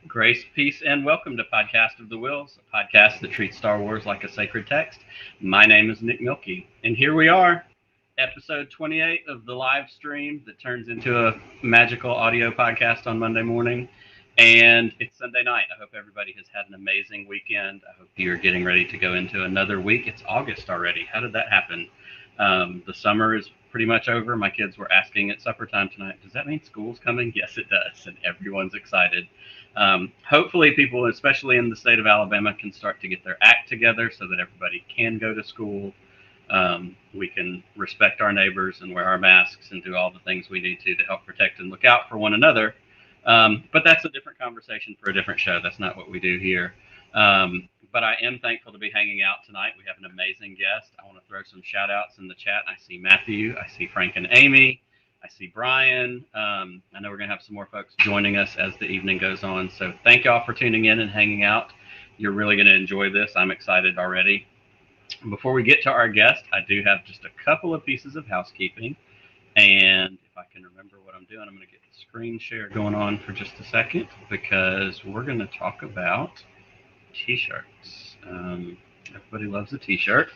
Grace, peace, and welcome to Podcast of the Wills, a podcast that treats Star Wars like a sacred text. My name is Nick Milkey, and here we are, episode 28 of the live stream that turns into a magical audio podcast on Monday morning. And it's Sunday night. I hope everybody has had an amazing weekend. I hope you're getting ready to go into another week. It's August already. How did that happen? The summer is pretty much over. My kids were asking at supper time tonight, does that mean school's coming? Yes, it does. And everyone's excited. Hopefully people, especially in the state of Alabama, can start to get their act together so that everybody can go to school. We can respect our neighbors and wear our masks and do all the things we need to help protect and look out for one another. But that's a different conversation for a different show. That's not what we do here. But I am thankful to be hanging out tonight. We have an amazing guest. I want to throw some shout outs in the chat. I see Matthew, I see Frank and Amy, I see Brian. I know we're going to have some more folks joining us as the evening goes on. So thank y'all for tuning in and hanging out. You're really going to enjoy this. I'm excited already. Before we get to our guest, I do have just a couple of pieces of housekeeping. And if I can remember what I'm doing, I'm going to get the screen share going on for just a second because we're going to talk about t-shirts. Everybody loves a t-shirt.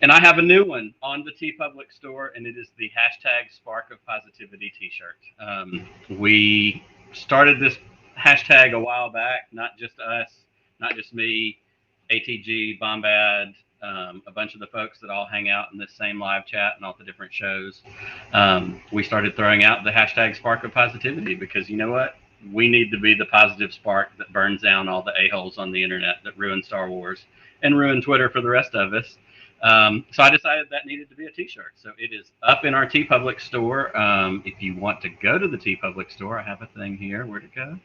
And I have a new one on the TeePublic store, and it is the hashtag Spark of Positivity t-shirt. We started this hashtag a while back, not just us, not just me, ATG, Bombad, a bunch of the folks that all hang out in this same live chat and all the different shows. We started throwing out the hashtag Spark of Positivity because you know what? We need to be the positive spark that burns down all the a-holes on the internet that ruin Star Wars and ruin Twitter for the rest of us. So I decided that needed to be a t-shirt. So it is up in our TeePublic store. If you want to go to the TeePublic store, I have a thing here. Where'd it go?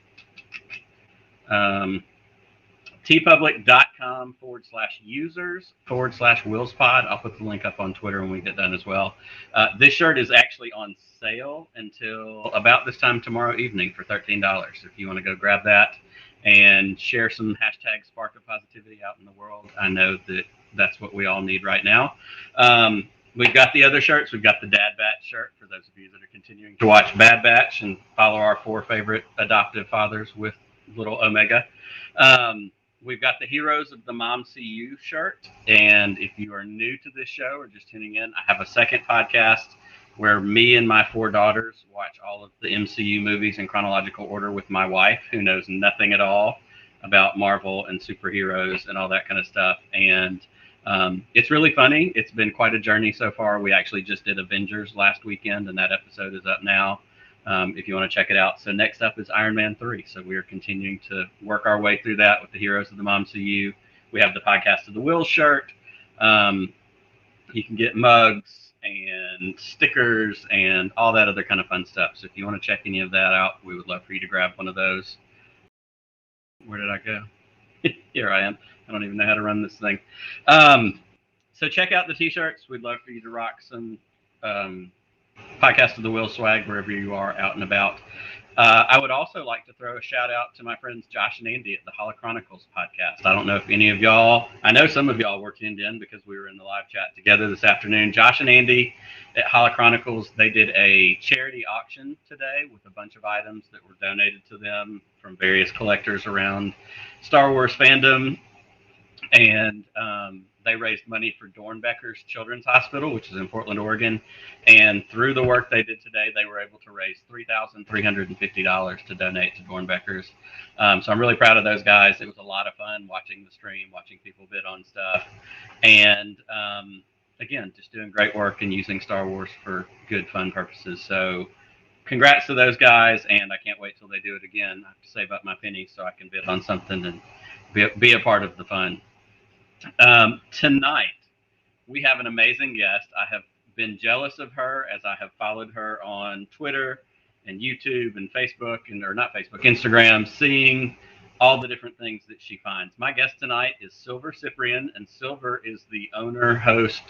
tpublic.com/users/WillsPod. I'll put the link up on Twitter when we get done as well. This shirt is actually on sale until about this time tomorrow evening for $13. If you want to go grab that and share some hashtag Spark of Positivity out in the world, I know that that's what we all need right now. We've got the other shirts. We've got the Dad Batch shirt for those of you that are continuing to watch Bad Batch and follow our 4 favorite adoptive fathers with little Omega. We've got the Heroes of the Mom CU shirt. And if you are new to this show or just tuning in, I have a second podcast where me and my 4 daughters watch all of the MCU movies in chronological order with my wife, who knows nothing at all about Marvel and superheroes and all that kind of stuff. And it's really funny. It's been quite a journey so far. We actually just did Avengers last weekend, and that episode is up now. If you want to check it out. So next up is Iron Man 3. So we are continuing to work our way through that with the Heroes of the Mom CU. We have the Podcast of the Wills shirt. You can get mugs and stickers and all that other kind of fun stuff. So if you want to check any of that out, we would love for you to grab one of those. Where did I go? Here I am. I don't even know how to run this thing. So check out the t-shirts. We'd love for you to rock some Podcast of the Will swag wherever you are out and about. I would also like to throw a shout out to my friends Josh and Andy at the Holochronicles podcast. I don't know if any of y'all, I know some of y'all were tuned in because we were in the live chat together this afternoon. Josh and Andy at Holochronicles, they did a charity auction today with a bunch of items that were donated to them from various collectors around Star Wars fandom. And they raised money for Dornbecker's Children's Hospital, which is in Portland, Oregon. And through the work they did today, they were able to raise $3,350 to donate to Dornbecker's. So I'm really proud of those guys. It was a lot of fun watching the stream, watching people bid on stuff. And again, just doing great work and using Star Wars for good, fun purposes. So congrats to those guys. And I can't wait till they do it again. I have to save up my pennies so I can bid on something and be a part of the fun. Tonight, we have an amazing guest. I have been jealous of her as I have followed her on Twitter and YouTube and Facebook, or not Facebook, Instagram, seeing all the different things that she finds. My guest tonight is Sil Ciprian, and Silver is the owner, host,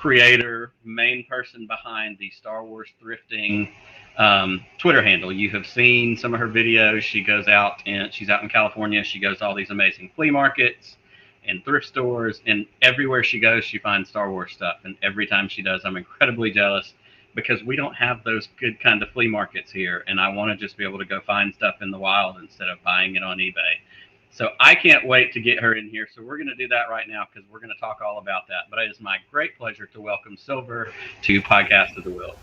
creator, main person behind the Star Wars Thrifting Twitter handle. You have seen some of her videos. She goes out and she's out in California. She goes to all these amazing flea markets and thrift stores, and everywhere she goes, she finds Star Wars stuff. And every time she does, I'm incredibly jealous because we don't have those good kind of flea markets here. And I want to just be able to go find stuff in the wild instead of buying it on eBay. So I can't wait to get her in here. So we're going to do that right now because we're going to talk all about that. But it is my great pleasure to welcome Silver to Podcast of the Wills.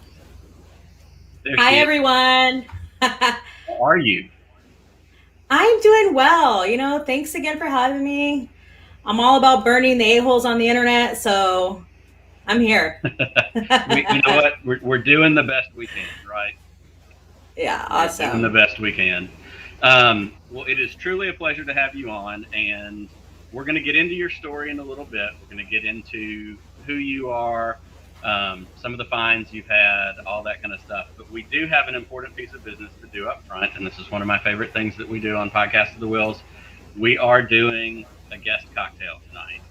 Hi, everyone. How are you? I'm doing well. You know, thanks again for having me. I'm all about burning the a-holes on the internet, so I'm here. You know what? We're doing the best we can, right? Yeah, awesome. We're doing the best we can. Well, it is truly a pleasure to have you on, and we're going to get into your story in a little bit. We're going to get into who you are, some of the finds you've had, all that kind of stuff. But we do have an important piece of business to do up front, and this is one of my favorite things that we do on Podcast of the Wills. We are doing a guest cocktail tonight.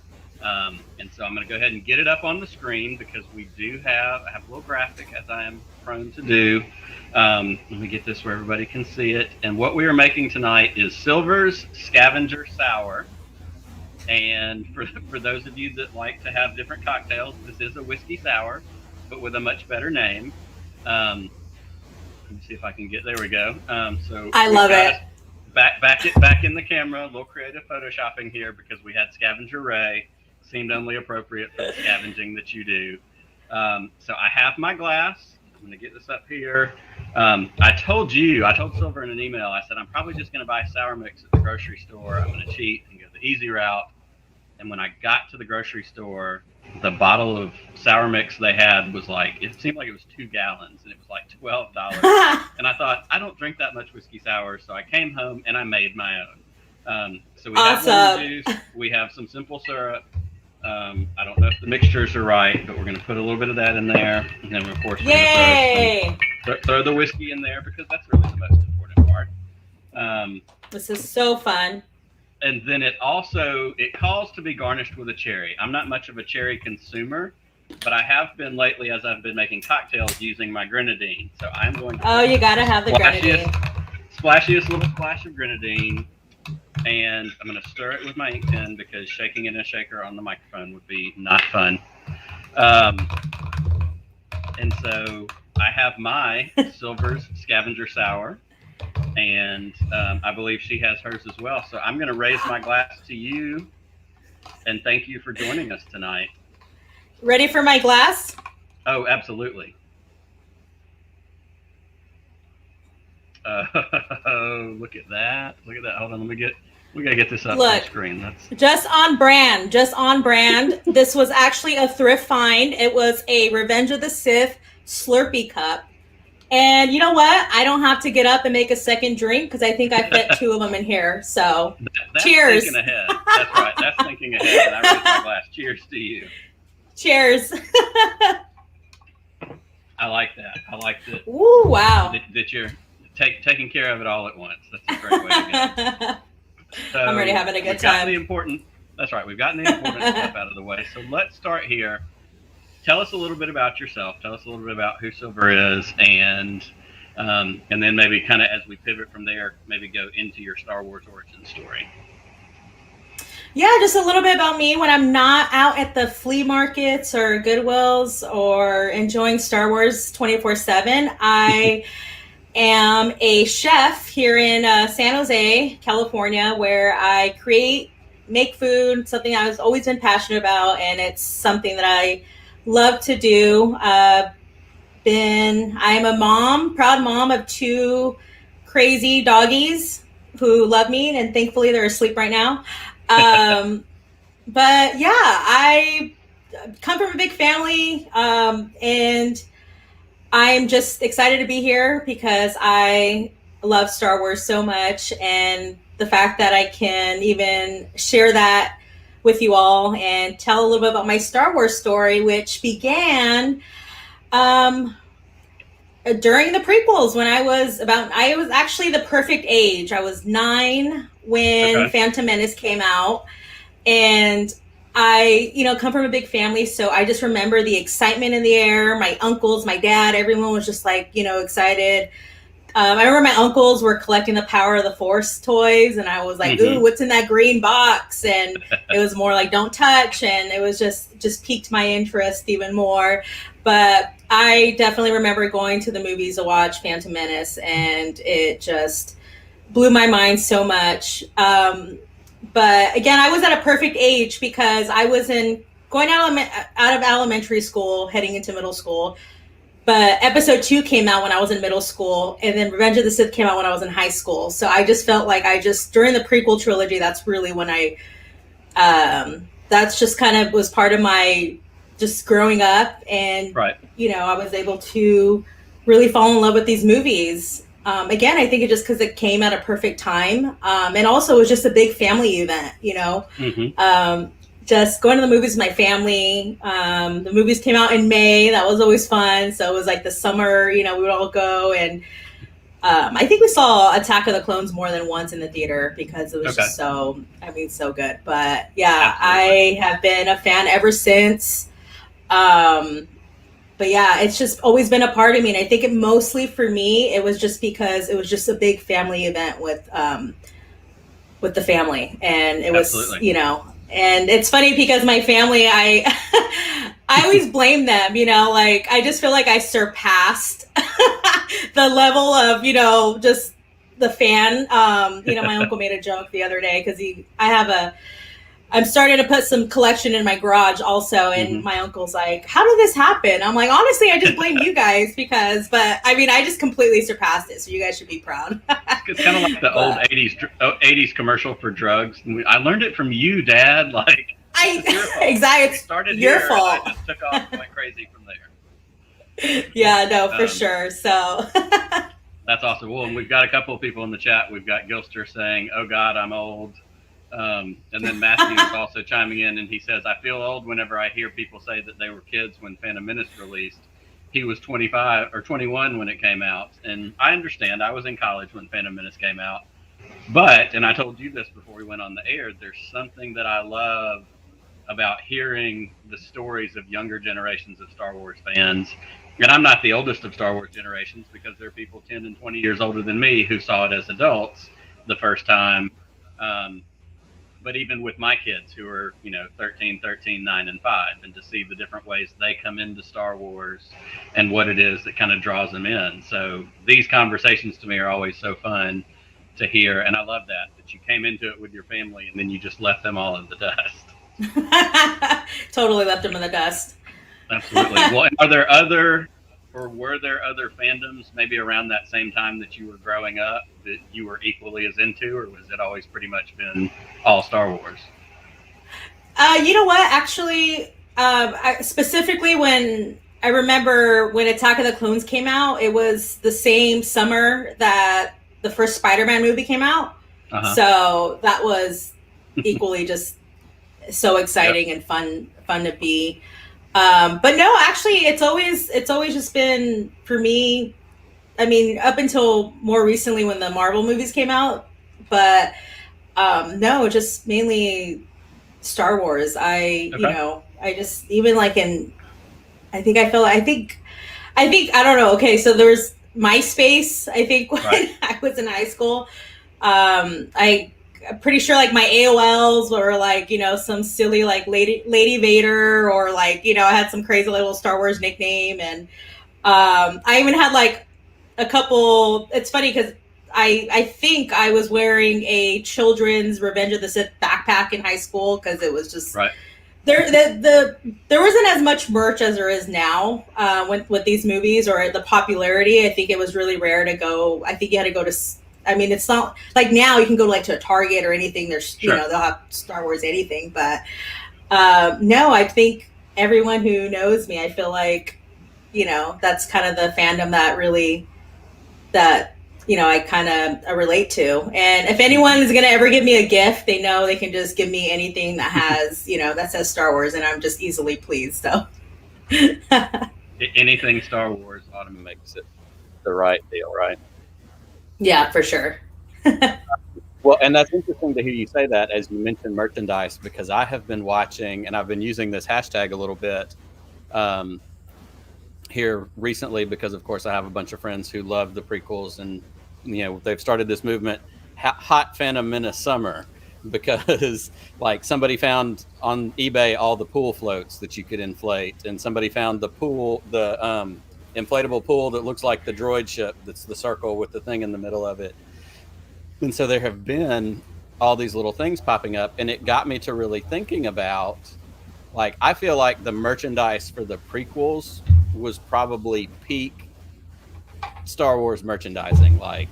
And so I'm going to go ahead and get it up on the screen because I have a little graphic, as I am prone to do. Let me get this where everybody can see it. And what we are making tonight is Silver's Scavenger Sour. And for those of you that like to have different cocktails, this is a whiskey sour, but with a much better name. Let me see if I can there we go. So I love it. Back in the camera, a little creative photoshopping here because we had Scavenger Ray. Seemed only appropriate for the scavenging that you do. So I have my glass. I'm going to get this up here. I told Silver in an email, I said, I'm probably just going to buy sour mix at the grocery store. I'm going to cheat and go the easy route. And when I got to the grocery store, the bottle of sour mix they had was it seemed like it was 2 gallons, and it was like $12. And I thought, I don't drink that much whiskey sour, so I came home and I made my own. So we have lemon juice, we have some simple syrup. I don't know if the mixtures are right, but we're going to put a little bit of that in there, and then of course we're going to throw the whiskey in there because that's really the most important part. This is so fun. And then it calls to be garnished with a cherry. I'm not much of a cherry consumer, but I have been lately as I've been making cocktails using my grenadine. So I'm going to you got to have the grenadine. Splashiest little splash of grenadine. And I'm going to stir it with my ink pen because shaking it in a shaker on the microphone would be not fun. And so I have my Silver's Scavenger Sour. And I believe she has hers as well. So I'm going to raise my glass to you and thank you for joining us tonight. Ready for my glass? Oh, absolutely. Look at that. Hold on, we got to get this up on the screen. That's just on brand. This was actually a thrift find. It was a Revenge of the Sith Slurpee cup. And you know what? I don't have to get up and make a second drink because I think I fit 2 of them in here. So, that's cheers. Thinking ahead. That's right. That's thinking ahead. And I raise my glass. Cheers to you. Cheers. I like that. I like that. Ooh, wow. That you're taking care of it all at once. That's a great way to go. So I'm already having a good time. That's right. We've gotten the important stuff out of the way. So let's start here. Tell us a little bit about yourself. Tell us a little bit about who Silver is, and then maybe kind of as we pivot from there, maybe go into your Star Wars origin story. Yeah, just a little bit about me. When I'm not out at the flea markets or Goodwills or enjoying Star Wars 24/7, I am a chef here in San Jose, California, where I make food, something I've always been passionate about, and it's something that I love to do. I am a proud mom of 2 crazy doggies who love me, and thankfully they're asleep right now. But yeah, I come from a big family, and I'm just excited to be here because I love Star Wars so much, and the fact that I can even share that with you all and tell a little bit about my Star Wars story, which began during the prequels when I was actually the perfect age. I was 9 when Phantom Menace came out, and I, come from a big family, so I just remember the excitement in the air. My uncles, my dad, everyone was just like, excited. I remember my uncles were collecting the Power of the Force toys, and I was like, "Ooh, what's in that green box?" And it was more like, "Don't touch," and it was just piqued my interest even more. But I definitely remember going to the movies to watch Phantom Menace, and it just blew my mind so much. But again, I was at a perfect age because I was out of elementary school, heading into middle school. But episode 2 came out when I was in middle school, and then Revenge of the Sith came out when I was in high school. So I just felt like during the prequel trilogy, that's really when that's just kind of was part of my just growing up. And, right. I was able to really fall in love with these movies. Again, I think it just because it came at a perfect time. And also it was just a big family event, just going to the movies with my family. The movies came out in May. That was always fun. So it was like the summer, we would all go. And I think we saw Attack of the Clones more than once in the theater because it was just so good. But yeah, absolutely. I have been a fan ever since. But yeah, it's just always been a part of me. And I think it mostly for me, it was just because it was just a big family event with the family. And it was, absolutely. And it's funny because my family, I always blame them, like I just feel like I surpassed the level of, just the fan. My uncle made a joke the other day because I'm starting to put some collection in my garage also. And my uncle's like, how did this happen? I'm like, honestly, I just blame you guys but I just completely surpassed it. So you guys should be proud. It's kind of like the old 80s commercial for drugs. I learned it from you, Dad. Like, exactly. It started your fault. I just took off and went crazy from there. Yeah, no, for sure. So that's awesome. Well, and we've got a couple of people in the chat. We've got Gilster saying, "Oh God, I'm old." And then Matthew is also chiming in, and he says, "I feel old whenever I hear people say that they were kids when Phantom Menace released. He was 25 or 21 when it came out." And I understand. I was in college when Phantom Menace came out. But, and I told you this before we went on the air, there's something that I love about hearing the stories of younger generations of Star Wars fans. And I'm not the oldest of Star Wars generations because there are people 10 and 20 years older than me who saw it as adults the first time. But even with my kids who are, 13, 9, and 5, and to see the different ways they come into Star Wars and what it is that kind of draws them in. So these conversations to me are always so fun to hear. And I love that you came into it with your family and then you just left them all in the dust. Totally left them in the dust. Absolutely. Well, were there other fandoms maybe around that same time that you were growing up that you were equally as into, or was it always pretty much been all Star Wars? You know what? Actually, specifically when I remember when Attack of the Clones came out, it was the same summer that the first Spider-Man movie came out. So that was equally just so exciting and fun to be. But no, actually, it's always just been for me. Up until more recently when the Marvel movies came out, but no, just mainly Star Wars. I just even like I don't know. Okay, so there's MySpace. I think when I was in high school, I'm pretty sure like my AOLs were like, some silly like Lady Vader or like, I had some crazy little Star Wars nickname. And I even had like a couple, it's funny because I think I was wearing a children's Revenge of the Sith backpack in high school because it was just there wasn't as much merch as there is now with these movies or the popularity. I think it was really rare to go. I think you had to go to, it's not like now you can go like to a Target or anything. There's, they'll have Star Wars anything. But no, I think everyone who knows me, I feel like, that's kind of the fandom that I kind of relate to. And if anyone is going to ever give me a gift, they know they can just give me anything that has, that says Star Wars, and I'm just easily pleased. So anything Star Wars automatically makes it the right deal, right? Yeah, for sure. Well, and that's interesting to hear you say that as you mentioned merchandise, because I have been watching and I've been using this hashtag a little bit um, here recently because, of course, I have a bunch of friends who love the prequels, and they've started this movement, Hot Phantom Menace Summer, because like somebody found on eBay all the pool floats that you could inflate, and somebody found the inflatable pool that looks like the droid ship, that's the circle with the thing in the middle of it. And so there have been all these little things popping up, and it got me to really thinking about, like, I feel like the merchandise for the prequels was probably peak Star Wars merchandising. Like,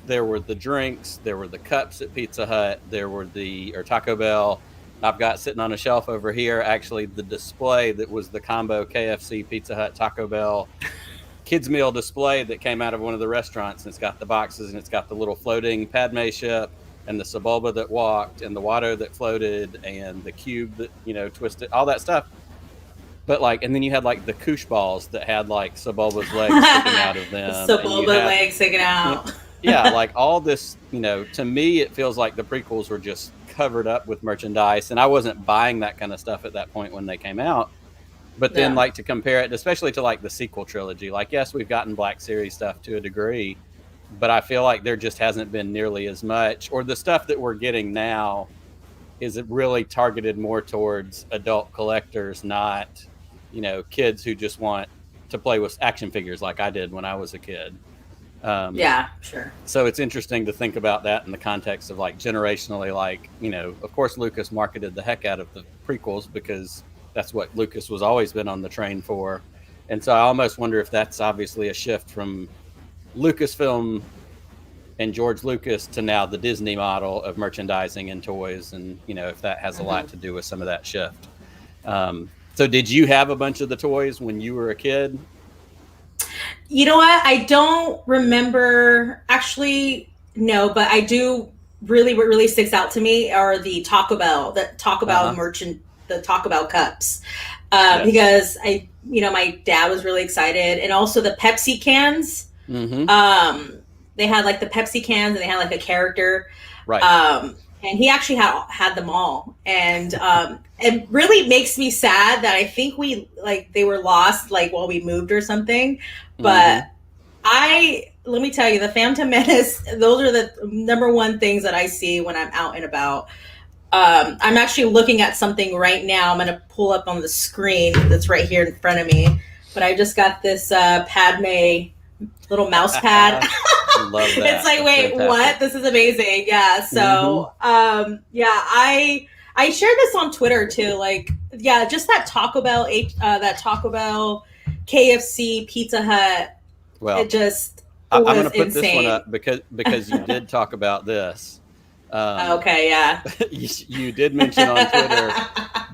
there were the drinks, there were the cups at Pizza Hut, there were or Taco Bell. I've got sitting on a shelf over here actually the display that was the combo KFC, Pizza Hut, Taco Bell kids meal display that came out of one of the restaurants, and it's got the boxes, and it's got the little floating Padme ship, and the Sebulba that walked, and the Watto that floated, and the cube that twisted, all that stuff. But like, and then you had like the koosh balls that had like Sebulba's legs sticking out of them. Sebulba legs sticking out. Yeah, like all this, to me it feels like the prequels were just covered up with merchandise, and I wasn't buying that kind of stuff at that point when they came out. But then, like, to compare it, especially to like the sequel trilogy, like, yes, we've gotten Black Series stuff to a degree, but I feel like there just hasn't been nearly as much, or the stuff that we're getting now is really targeted more towards adult collectors, not, kids who just want to play with action figures like I did when I was a kid. Yeah, sure. So it's interesting to think about that in the context of like generationally, like, of course, Lucas marketed the heck out of the prequels because that's what Lucas was always been on the train for. And so I almost wonder if that's obviously a shift from Lucasfilm and George Lucas to now the Disney model of merchandising and toys. And, if that has a lot to do with some of that shift. So did you have a bunch of the toys when you were a kid? You know what? I don't remember actually. No, but I do really, what really sticks out to me are the Taco Bell merchant, the Taco Bell cups, yes. Because my dad was really excited, and also the Pepsi cans. Mm-hmm. They had like the Pepsi cans, and they had like a character, right? And he actually had them all, and it really makes me sad that I think they were lost like while we moved or something, but. Mm-hmm. Let me tell you, the Phantom Menace, those are the number one things that I see when I'm out and about. I'm actually looking at something right now. I'm going to pull up on the screen that's right here in front of me. But I just got this Padme little mouse pad. Love that. It's like, wait, what? This is amazing. Yeah. So, I shared this on Twitter too. Like, yeah, just that Taco Bell, KFC, Pizza Hut. Well, I'm going to put insane. This one up because you did talk about this. Okay, yeah. You did mention on Twitter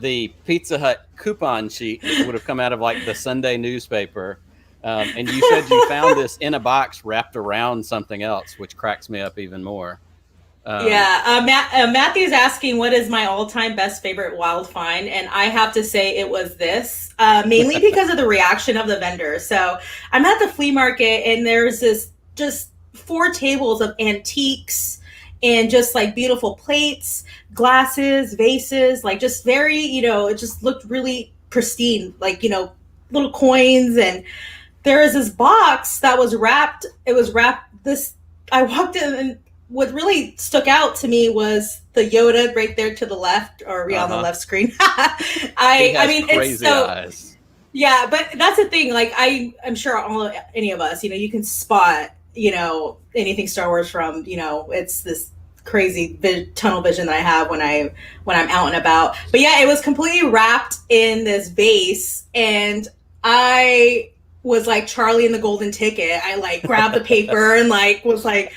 the Pizza Hut coupon sheet that would have come out of like the Sunday newspaper. And you said you found this in a box wrapped around something else, which cracks me up even more. Matthew's asking what is my all-time best favorite wild find, and I have to say it was this, mainly because of the reaction of the vendor. So I'm at the flea market, and there's this just 4 tables of antiques and just like beautiful plates, glasses, vases, like just very, it just looked really pristine, like, little coins. And there is this box that was wrapped. It was wrapped I walked in, and what really stuck out to me was the Yoda right there to the left, or on the left screen. I mean, it's so eyes. Yeah, but that's the thing. Like, I'm sure any of us, you can spot, anything Star Wars from, it's this crazy tunnel vision that I have when I'm out and about. But yeah, it was completely wrapped in this vase, and I was like Charlie in the Golden Ticket. I like grabbed the paper and like was like,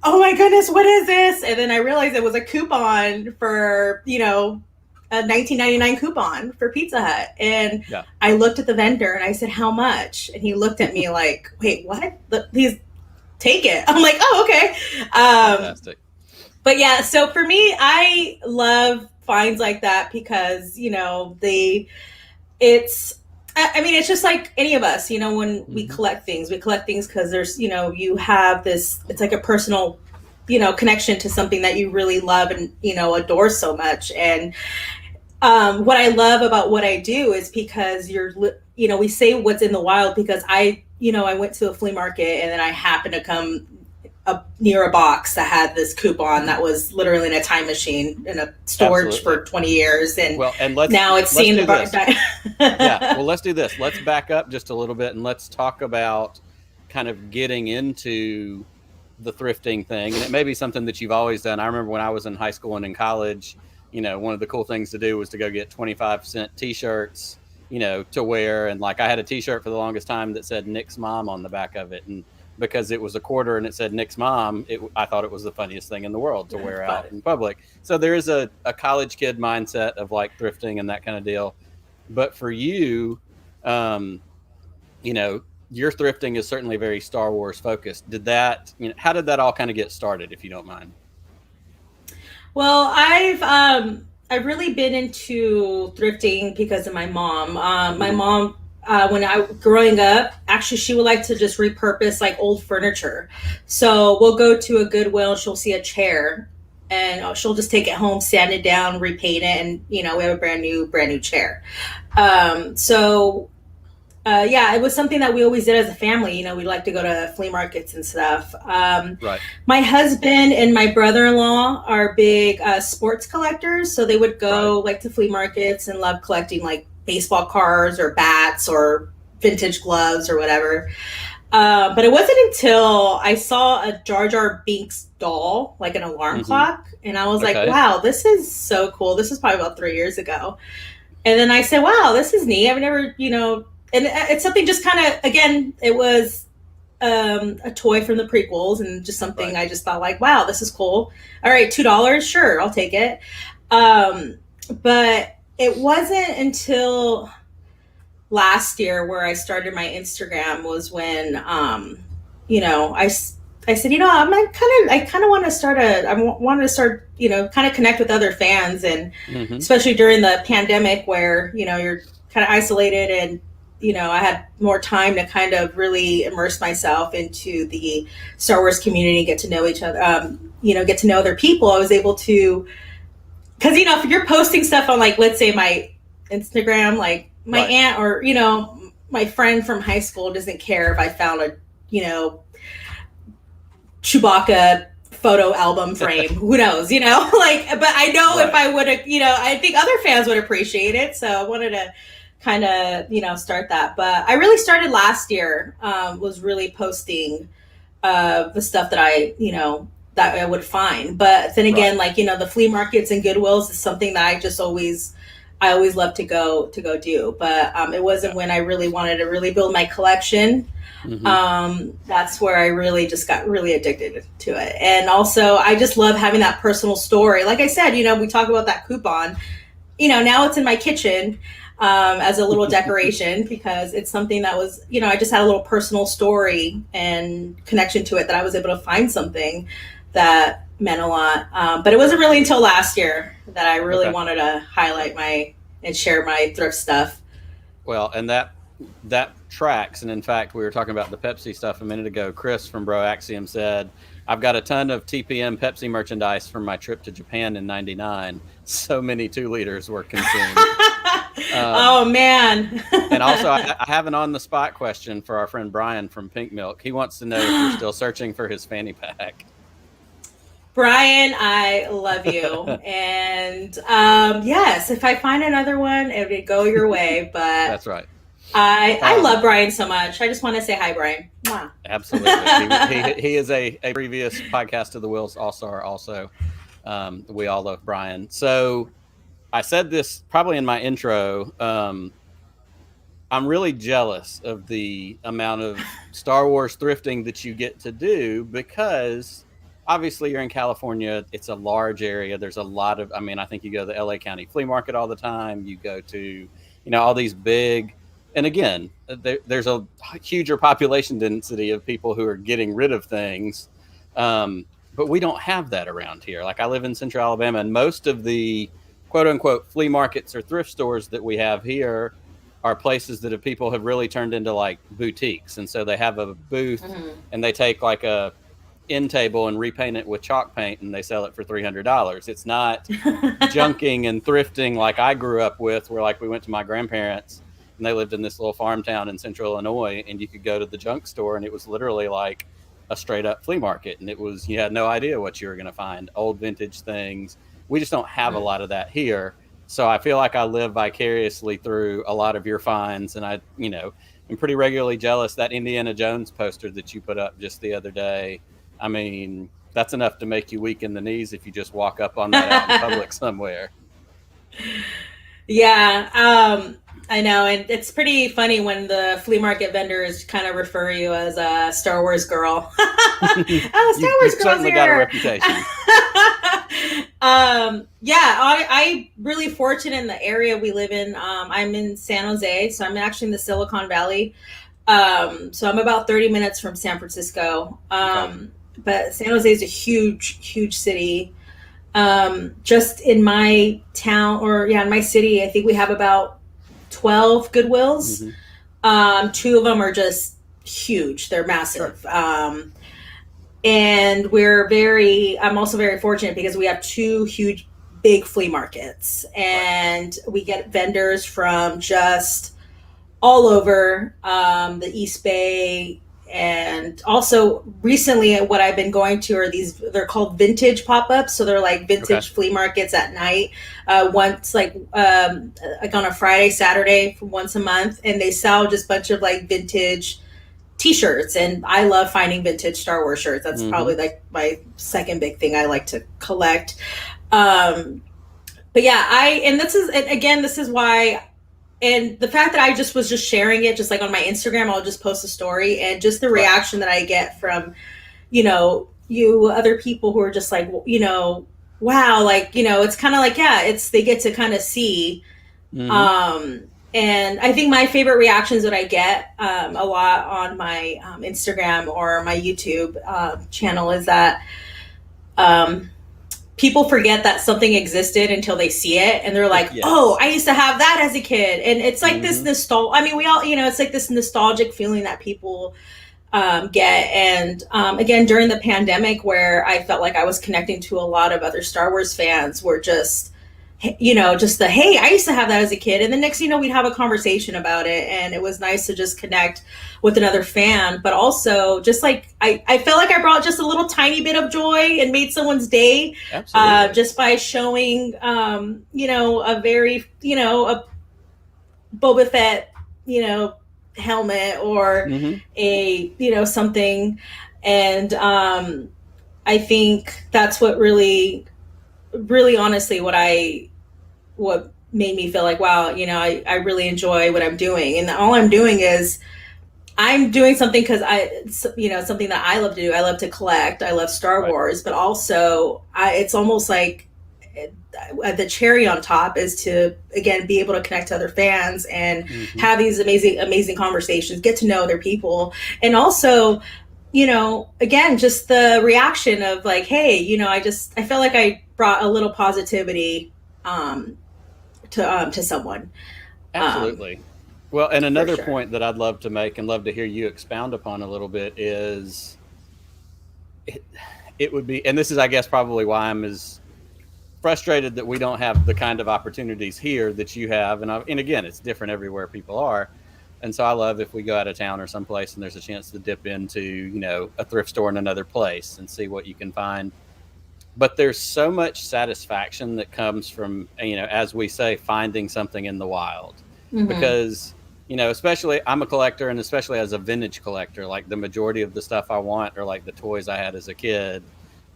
oh my goodness, what is this? And then I realized it was a coupon for, a $19.99 coupon for Pizza Hut. And I looked at the vendor and I said, how much? And he looked at me like, wait, what? Please take it. I'm like, oh, okay. Fantastic. But yeah, so for me, I love finds like that because, it's just like any of us, when we collect things because there's, you have this, it's like a personal connection to something that you really love and, adore so much. And what I love about what I do is because we say what's in the wild because I went to a flea market and then I happened to come up near a box that had this coupon that was literally in a time machine in a storage for 20 years. And now it's seen the yeah. Well, let's do this. Let's back up just a little bit and let's talk about kind of getting into the thrifting thing. And it may be something that you've always done. I remember when I was in high school and in college, one of the cool things to do was to go get 25-cent t-shirts, to wear. And like I had a t-shirt for the longest time that said Nick's mom on the back of it. And because it was a quarter and it said Nick's mom, I thought it was the funniest thing in the world to wear out in public. So there is a college kid mindset of like thrifting and that kind of deal. But for you, your thrifting is certainly very Star Wars focused. How did that all kind of get started, if you don't mind? Well, I've really been into thrifting because of my mom. My mom, when I growing up, actually she would like to just repurpose like old furniture. So we'll go to a Goodwill and she'll see a chair and she'll just take it home, sand it down, repaint it, and we have a brand new chair. It was something that we always did as a family. We like to go to flea markets and stuff. Right. My husband and my brother-in-law are big sports collectors, so they would go like to flea markets and love collecting like baseball cards or bats or vintage gloves or whatever. But it wasn't until I saw a Jar Jar Binks doll, like an alarm clock, and I was like, wow, this is so cool. This was probably about 3 years ago. And then I said, wow, this is neat. I've never, and it's something just kind of, again, it was a toy from the prequels and just something I just thought like, wow, this is cool. All right, $2, sure, I'll take it. But it wasn't until last year where I started my Instagram was when, I said, I kind of want to start kind of connect with other fans. And especially during the pandemic where, you're kind of isolated and, I had more time to kind of really immerse myself into the Star Wars community, get to know each other, get to know other people. I was able to, because, if you're posting stuff on, like, let's say my Instagram, like my aunt or, my friend from high school doesn't care if I found a, Chewbacca photo album frame. Who knows, but I know if I would have, I think other fans would appreciate it. So I wanted to kind of, start that. But I really started last year, was really posting the stuff that that I would find. But then again, the flea markets and Goodwills is something that I always love to go do. But it wasn't when I really wanted to really build my collection. That's where I really just got really addicted to it. And also I just love having that personal story. Like I said, we talk about that coupon, now it's in my kitchen as a little decoration because it's something that was, I just had a little personal story and connection to it that I was able to find something that meant a lot. But it wasn't really until last year that I really wanted to highlight and share my thrift stuff. Well, and that tracks. And in fact, we were talking about the Pepsi stuff a minute ago. Chris from Bro Axiom said, I've got a ton of TPM Pepsi merchandise from my trip to Japan in '99. So many 2 liters were consumed. Oh, man. And also, I have an on-the-spot question for our friend Brian from Pink Milk. He wants to know if you're still searching for his fanny pack. Brian, I love you. And yes, if I find another one, it would go your way. But that's right. I love Brian so much. I just want to say hi, Brian. Mwah. Absolutely. He is a previous podcast of the Wills All-Star also. We all love Brian. So I said this probably in my intro. I'm really jealous of the amount of Star Wars thrifting that you get to do because obviously you're in California. It's a large area. There's a lot of, I think you go to the LA County Flea Market all the time. You go to, all these big, and again, there's a huger population density of people who are getting rid of things. But we don't have that around here. Like I live in Central Alabama, and most of the quote unquote flea markets or thrift stores that we have here are places that people have really turned into like boutiques. And so they have a booth and they take like a end table and repaint it with chalk paint, and they sell it for $300. It's not junking and thrifting like I grew up with, where like we went to my grandparents and they lived in this little farm town in central Illinois, and you could go to the junk store and it was literally like a straight up flea market, and it was, you had no idea what you were going to find, old vintage things. We just don't have a lot of that here. So I feel like I live vicariously through a lot of your finds, and I, you know, I'm pretty regularly jealous. That Indiana Jones poster that you put up just the other day, I mean, that's enough to make you weak in the knees if you just walk up on that out in public somewhere. Yeah, I know, and it's pretty funny when the flea market vendors kind of refer you as a Star Wars girl. Oh, Star Wars girl's certainly here. got a reputation. Yeah, I really fortunate in the area we live in. I'm in San Jose, so I'm actually in the Silicon Valley. So I'm about 30 minutes from San Francisco. Okay. But San Jose is a huge, huge city. Just in my town, or in my city, I think we have about 12 Goodwills. Mm-hmm. 2 of them are just huge. They're massive. Sure. And I'm also very fortunate because we have 2 huge, big flea markets, and we get vendors from just all over the East Bay. And also recently what I've been going to are they're called vintage pop-ups. So they're like vintage flea markets at night, once like on a Friday, Saturday, once a month. And they sell just a bunch of like vintage t-shirts. And I love finding vintage Star Wars shirts. That's probably like my second big thing I like to collect. But yeah, this is why. And the fact that I was just sharing it, just like on my Instagram, I'll just post a story, and just the reaction that I get from, you other people who are just like, wow, like, it's kind of like, they get to kind of see. And I think my favorite reactions that I get a lot on my Instagram or my YouTube channel is that people forget that something existed until they see it, and they're like, oh, I used to have that as a kid. And it's like this nostalgia. I mean, we all, it's like this nostalgic feeling that people get. And again, during the pandemic, where I felt like I was connecting to a lot of other Star Wars fans, were just, just the, hey, I used to have that as a kid. And the next, we'd have a conversation about it. And it was nice to just connect with another fan, but also just like, I felt like I brought just a little tiny bit of joy and made someone's day. Just by showing, a very, a Boba Fett, helmet, or a, something. And I think that's what really honestly, what made me feel like, wow, I really enjoy what I'm doing. And all I'm doing is I'm doing something because something that I love to do. I love to collect. I love Star Wars, but also it's almost like the cherry on top is to, again, be able to connect to other fans and have these amazing conversations, get to know other people. And also, again, just the reaction of like, hey, I felt like I brought a little positivity to someone. Absolutely. Well, and another sure. point that I'd love to make and love to hear you expound upon a little bit is it would be, and this is, I guess, probably why I'm as frustrated that we don't have the kind of opportunities here that you have. And again, it's different everywhere people are. And so I love if we go out of town or someplace and there's a chance to dip into, a thrift store in another place and see what you can find. But there's so much satisfaction that comes from, as we say, finding something in the wild. Because, especially I'm a collector, and especially as a vintage collector, like the majority of the stuff I want are like the toys I had as a kid,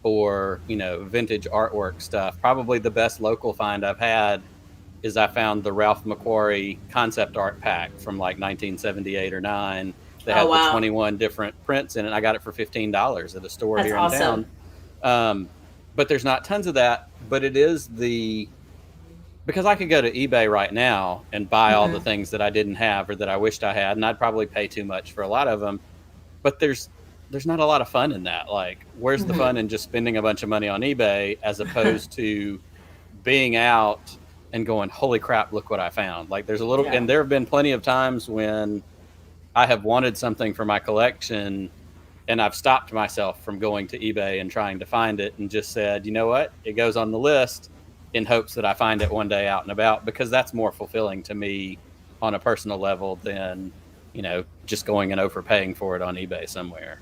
or, vintage artwork stuff. Probably the best local find I've had is I found the Ralph McQuarrie concept art pack from like 1978 or 9. They had the 21 different prints in it. I got it for $15 at a store That's here awesome. in town. But there's not tons of that. But it is because I could go to eBay right now and buy all the things that I didn't have or that I wished I had, and I'd probably pay too much for a lot of them. But there's not a lot of fun in that. Like, where's the fun in just spending a bunch of money on eBay as opposed to being out and going, holy crap, look what I found. Like, there's a little, and there have been plenty of times when I have wanted something for my collection And I've stopped myself from going to eBay and trying to find it, and just said, you know what, it goes on the list in hopes that I find it one day out and about, because that's more fulfilling to me on a personal level than, just going and overpaying for it on eBay somewhere.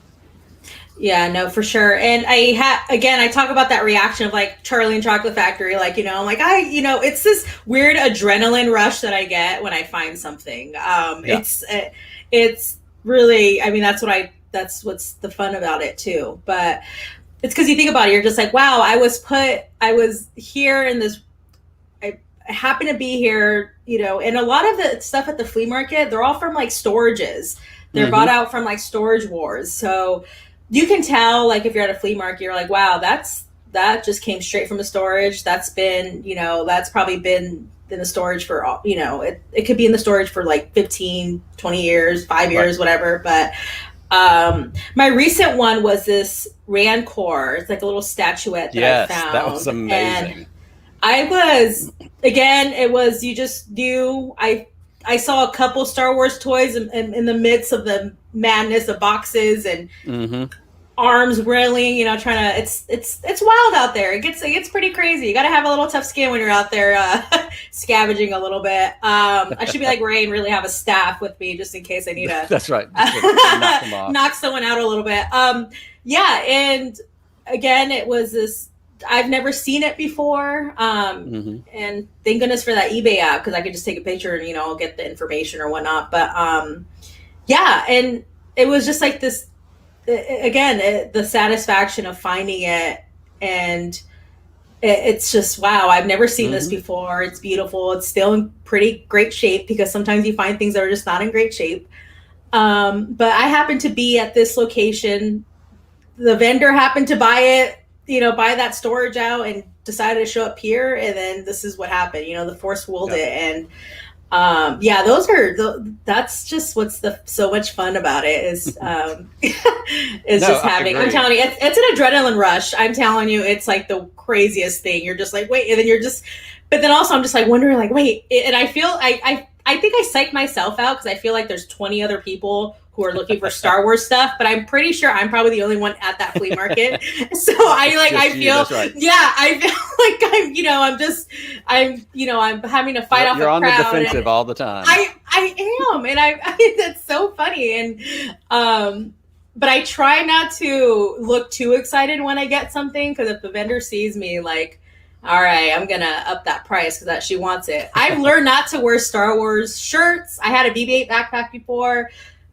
Yeah, no, for sure. And I talk about that reaction of like Charlie and Chocolate Factory, like, I'm like, it's this weird adrenaline rush that I get when I find something. It's really, I mean, that's what's the fun about it too. But it's because you think about it, you're just like, wow, I was here in this, I happen to be here, and a lot of the stuff at the flea market, they're all from like storages. They're bought out from like storage wars. So you can tell, like, if you're at a flea market, you're like, wow, that just came straight from the storage. That's been, that's probably been in the storage for, it could be in the storage for like 15, 20 years, 5 years, whatever. But my recent one was this Rancor. It's like a little statuette that I found. That was amazing. And I was, again, it was, you just knew, I saw a couple Star Wars toys in the midst of the madness of boxes and arms railing, trying to, it's wild out there. It gets pretty crazy. You got to have a little tough skin when you're out there scavenging a little bit. I should be like Ray and really have a staff with me just in case I need to. That's right. Knock someone out a little bit. Yeah. And again, it was this, I've never seen it before. And thank goodness for that eBay app, because I could just take a picture and, I'll get the information or whatnot. But yeah, and it was just like this, again, the satisfaction of finding it. And it's just, wow, I've never seen this before. It's beautiful. It's still in pretty great shape, because sometimes you find things that are just not in great shape. But I happened to be at this location. The vendor happened to buy it, buy that storage out and decided to show up here. And then this is what happened, the Force willed it. And that's just what's so much fun about it is, just having, I'm telling you, it's an adrenaline rush. I'm telling you, it's like the craziest thing. You're just like, wait, and then but then also I'm just like wondering like, wait, and I feel, I think I psych myself out, because I feel like there's 20 other people who are looking for Star Wars stuff, but I'm pretty sure I'm probably the only one at that flea market. So I feel I'm having to fight off a crowd. You're on the defensive all the time. I am, and that's so funny. And but I try not to look too excited when I get something, because if the vendor sees me like, all right, I'm going to up that price because she wants it. I've learned not to wear Star Wars shirts. I had a BB-8 backpack before.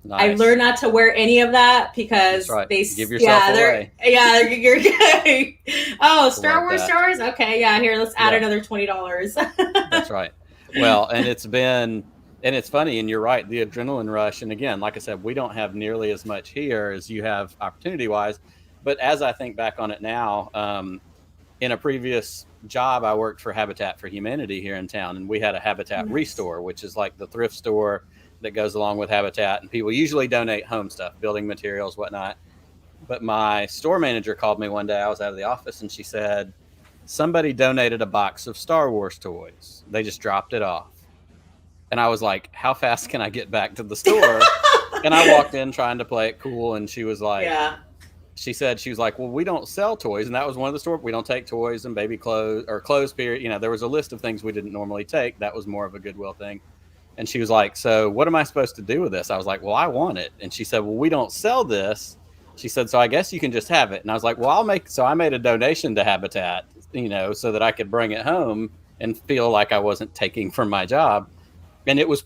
Nice. I've learned not to wear any of that, because they give yourself away. Yeah, you're good. Oh, Star Wars. Okay, yeah, here, let's add another $20. That's right. Well, and it's funny, and you're right, the adrenaline rush. And again, like I said, we don't have nearly as much here as you have opportunity-wise. But as I think back on it now, in a previous job, I worked for Habitat for Humanity here in town, and we had a Habitat Restore, which is like the thrift store that goes along with Habitat, and people usually donate home stuff, building materials, whatnot. But my store manager called me one day. I was out of the office, and she said, somebody donated a box of Star Wars toys. They just dropped it off. And I was like, how fast can I get back to the store? And I walked in trying to play it cool, and she was like, she was like, well, we don't sell toys. And that was one of the stores. We don't take toys and baby clothes or clothes period. There was a list of things we didn't normally take. That was more of a Goodwill thing. And she was like, so what am I supposed to do with this? I was like, well, I want it. And she said, well, we don't sell this. She said, so I guess you can just have it. And I was like, well, I made a donation to Habitat, so that I could bring it home and feel like I wasn't taking from my job. And it was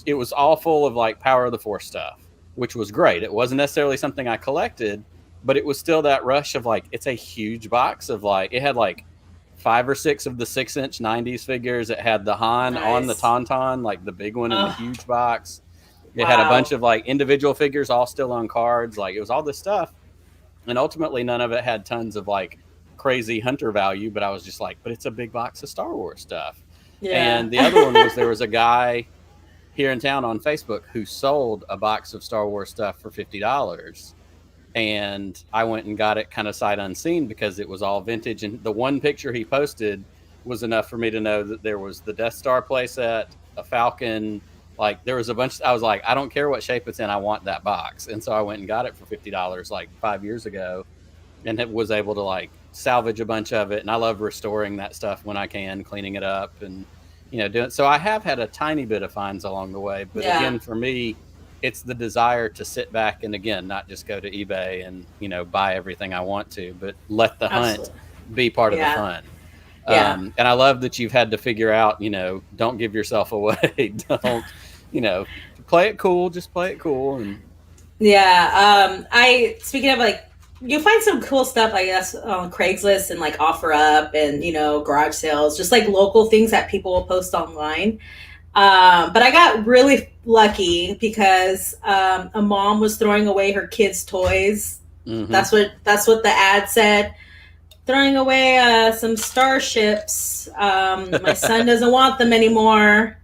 it was all full of like Power of the Force stuff, which was great. It wasn't necessarily something I collected, but it was still that rush of like, it's a huge box of like, it had like 5 or 6 of the 6-inch 90s figures. It had the Han on the Tauntaun, like the big one in the huge box. It had a bunch of like individual figures all still on cards. Like it was all this stuff. And ultimately none of it had tons of like crazy hunter value, but I was just like, but it's a big box of Star Wars stuff. Yeah. And the other one was, there was a guy here in town on Facebook who sold a box of Star Wars stuff for $50. And I went and got it kind of sight unseen, because it was all vintage. And the one picture he posted was enough for me to know that there was the Death Star playset, a Falcon, Like there was a bunch. I was like, I don't care what shape it's in. I want that box. And so I went and got it for $50 like 5 years ago, and it was able to like salvage a bunch of it. And I love restoring that stuff when I can, cleaning it up and, doing it. So I have had a tiny bit of finds along the way. But again, for me, it's the desire to sit back and, again, not just go to eBay and, buy everything I want to, but let the hunt be part of the fun. And I love that you've had to figure out, don't give yourself away. Don't, play it cool. Just play it cool. And speaking of like, you'll find some cool stuff, I guess, on Craigslist and like OfferUp and, garage sales, just like local things that people will post online. But I got really lucky because a mom was throwing away her kids' toys. Mm-hmm. That's what the ad said. Throwing away some starships. My son doesn't want them anymore.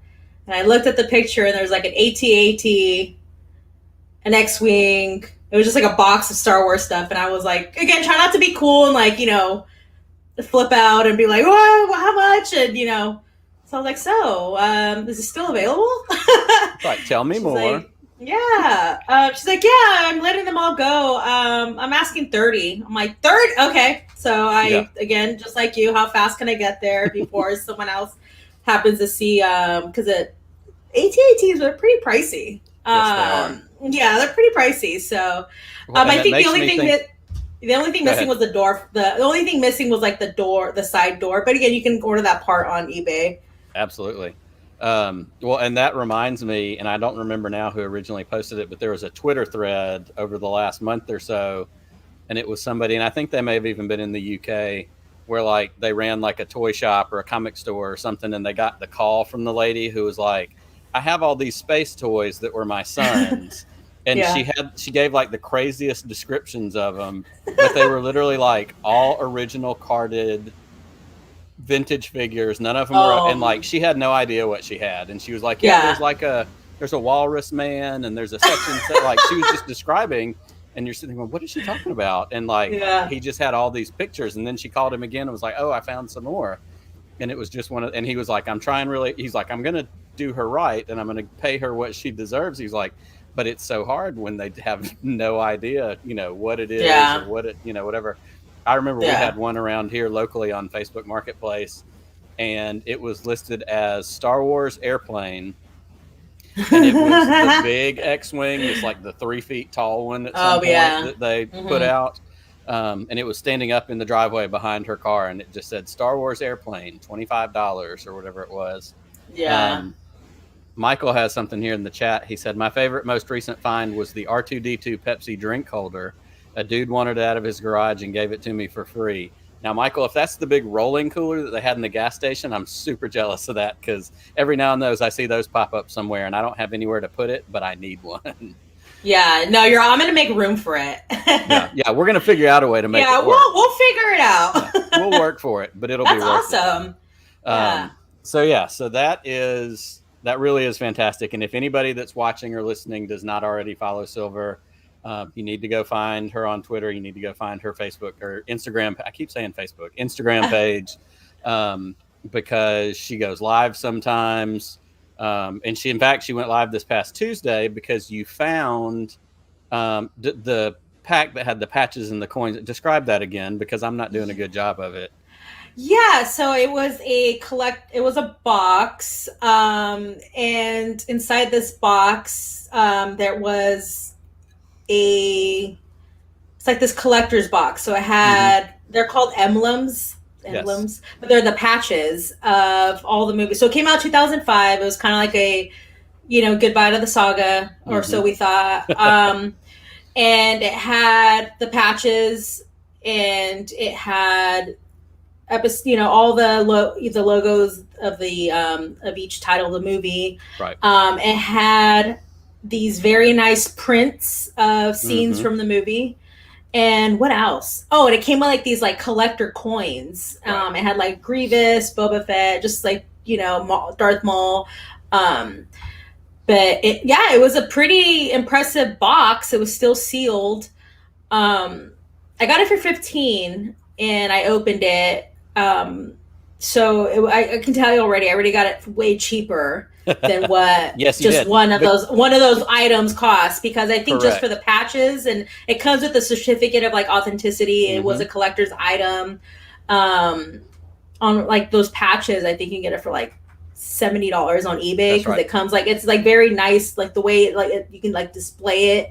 And I looked at the picture and there's like an AT-AT, an X-Wing. It was just like a box of Star Wars stuff. And I was like, again, try not to be cool and like, flip out and be like, oh, how much? And, so I was like, is it still available? Right, tell me more. Like, she's like, yeah, I'm letting them all go. I'm asking 30. I'm like, 30? Okay. So again, just like you, how fast can I get there before someone else happens to see, because AT-ATs are pretty pricey. Yes, they are. They're pretty pricey. So I think the only thing missing was the door. The only thing missing was like the side door. But again, you can order that part on eBay. Absolutely. Well, and that reminds me, and I don't remember now who originally posted it, but there was a Twitter thread over the last month or so, and it was somebody, and I think they may have even been in the UK, where like they ran like a toy shop or a comic store or something, and they got the call from the lady who was like, I have all these space toys that were my son's. And she gave like the craziest descriptions of them, but they were literally like all original carded vintage figures. None of them were, and like she had no idea what she had. And she was like, there's a walrus man and there's a section that like she was just describing, and you're sitting going, what is she talking about? And like he just had all these pictures, and then she called him again and was like, oh, I found some more. And it was just and he was like, he's like, I'm gonna do her right and I'm gonna pay her what she deserves. He's like, but it's so hard when they have no idea, what it is or what it, whatever. I remember we had one around here locally on Facebook Marketplace, and it was listed as Star Wars Airplane. And it was the big X-Wing. It's like the 3 feet tall one at some point that they put out. And it was standing up in the driveway behind her car, and it just said Star Wars Airplane, $25 or whatever it was. Michael has something here in the chat. He said, my favorite, most recent find was the R2-D2 Pepsi drink holder. A dude wanted it out of his garage and gave it to me for free. Now, Michael, if that's the big rolling cooler that they had in the gas station, I'm super jealous of that, because every now and then I see those pop up somewhere, and I don't have anywhere to put it, but I need one. Yeah, no, I'm going to make room for it. yeah, we're going to figure out a way to make it work. Yeah, we'll figure it out. We'll work for it, but it'll be worth awesome. It. So that really is fantastic. And if anybody that's watching or listening does not already follow Silver, you need to go find her on Twitter. You need to go find her Facebook or Instagram. I keep saying Facebook, Instagram page, because she goes live sometimes. And she went live this past Tuesday because you found the pack that had the patches and the coins. Describe that again, because I'm not doing a good job of it. Yeah, so it was a box, and inside this box, there was it's like this collector's box. So it had, they're called emblems, but they're the patches of all the movies. So it came out 2005. It was kind of like a, goodbye to the saga, or so we thought. And it had the patches, and it had all the logos of the of each title of the movie. Right. It had these very nice prints of scenes from the movie. And what else? Oh, and it came with like these like collector coins. Right. It had like Grievous, Boba Fett, just like, Darth Maul. But it was a pretty impressive box. It was still sealed. I got it for $15, and I opened it. I can tell you already, I already got it way cheaper. than what Yes, you just did. one of those items costs, because I think just Correct. for the patches, and it comes with a certificate of like authenticity. It was Mhm. a collector's item. On like those patches, I think you can get it for like $70 on eBay, That's because right. it comes like, it's like very nice, like the way you can like display it.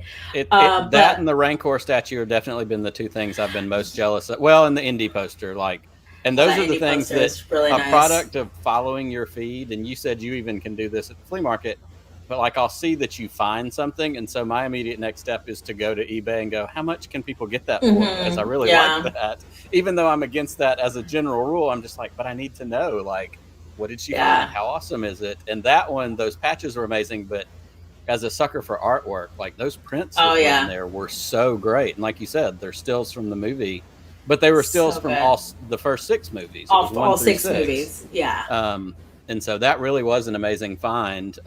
That But and the Rancor statue have definitely been the two things I've been most jealous of. Well, and the indie poster, like, and those that are the indie things poster that is really a nice. product of following your feed. And you said you even can do this at the flea market, but like I'll see that you find something, and so my immediate next step is to go to eBay and go, how much can people get that for? Because I really like Yeah, that. Even though I'm against that as a general rule, I'm just like, but I need to know, like, what did she find? yeah. How awesome is it? And that one, those patches were amazing, but as a sucker for artwork, like those prints Oh that were in yeah, there were so great. And like you said, they're stills from the movie, but they were stills so from good. all the first 6 movies. It was one All through six six. movies. Yeah. And so that really was an amazing find.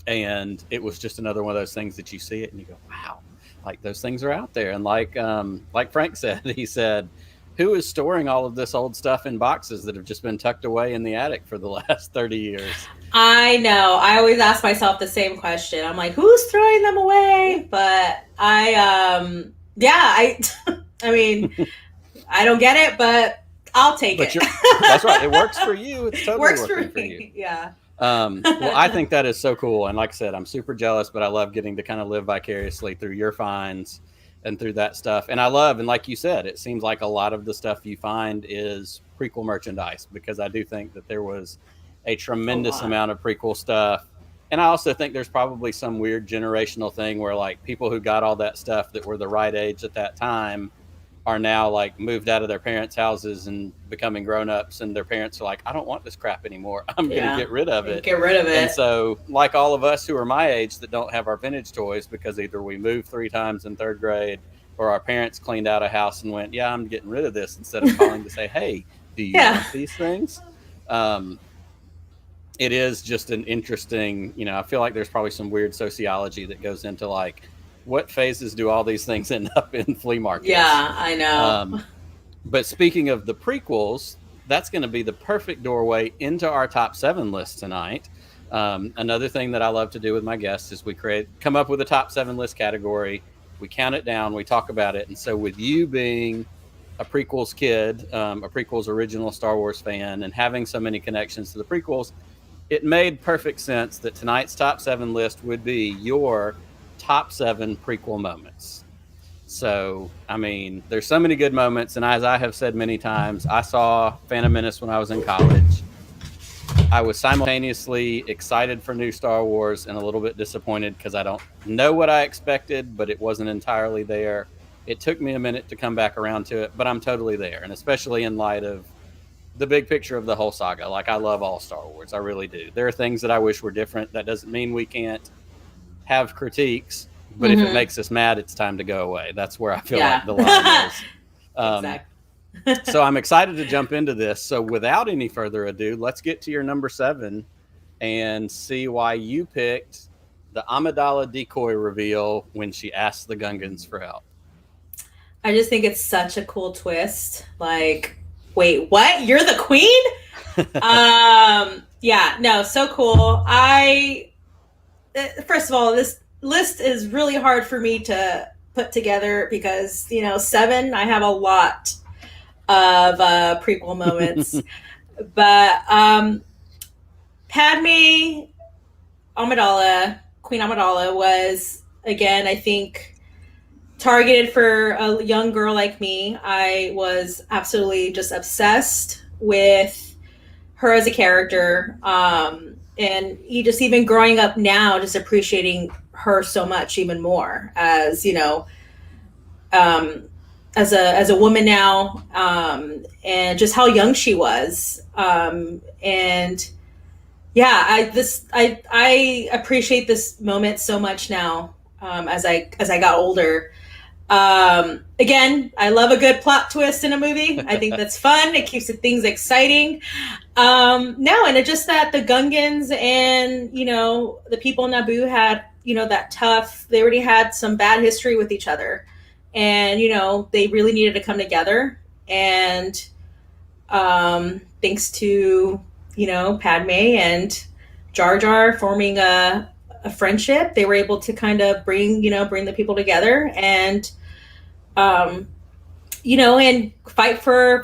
And it was just another one of those things that you see it and you go, wow, like those things are out there. And like Frank said, he said, who is storing all of this old stuff in boxes that have just been tucked away in the attic for the last 30 years? I know. I always ask myself the same question. I'm like, who's throwing them away? But yeah, I mean, I don't get it, but I'll take But it. that's right. It works for you. It's totally Works for working for you. me. Yeah. Well, I think that is so cool. And like I said, I'm super jealous, but I love getting to kind of live vicariously through your finds and through that stuff. And I love, and like you said, it seems like a lot of the stuff you find is prequel merchandise, because I do think that there was a tremendous amount of prequel stuff. And I also think there's probably some weird generational thing where like people who got all that stuff that were the right age at that time are now like moved out of their parents' houses and becoming grown-ups, and their parents are like, I don't want this crap anymore. I'm going to get rid of it. Get rid of And it. so like all of us who are my age that don't have our vintage toys because either we moved 3 times in 3rd grade or our parents cleaned out a house and went, yeah, I'm getting rid of this, instead of calling to say, hey, do you want these things? It is just an interesting, I feel like there's probably some weird sociology that goes into like, what phases do all these things end up in flea markets? Yeah, I know. But speaking of the prequels, that's going to be the perfect doorway into our top 7 list tonight. Another thing that I love to do with my guests is we come up with a top 7 list category. We count it down. We talk about it. And so with you being a prequels kid, a prequels original Star Wars fan, and having so many connections to the prequels, it made perfect sense that tonight's top 7 list would be your top 7 prequel moments. So, I mean, there's so many good moments. And as I have said many times, I saw Phantom Menace when I was in college. I was simultaneously excited for new Star Wars and a little bit disappointed because I don't know what I expected, but it wasn't entirely there. It took me a minute to come back around to it, but I'm totally there. And especially in light of the big picture of the whole saga. Like, I love all Star Wars. I really do. There are things that I wish were different. That doesn't mean we can't have critiques, but if it makes us mad, it's time to go away. That's where I feel like the line is. Exactly. So I'm excited to jump into this. So without any further ado, let's get to your number 7 and see why you picked the Amidala decoy reveal when she asked the Gungans for help. I just think it's such a cool twist. Like, wait, what? You're the queen? Yeah, no, so cool. First of all, this list is really hard for me to put together because, 7, I have a lot of prequel moments. But Padme Amidala, Queen Amidala, was, again, I think, targeted for a young girl like me. I was absolutely just obsessed with her as a character. And just even growing up now, just appreciating her so much even more as, as a woman now, and just how young she was. And yeah, I appreciate this moment so much now, as I got older. Again, I love a good plot twist in a movie. I think that's fun. It keeps things exciting. No, and it's just that the Gungans and, the people in Naboo had, that tough, they already had some bad history with each other. And, they really needed to come together. And thanks to, Padme and Jar Jar forming a friendship. They were able to kind of bring the people together, and um, and fight for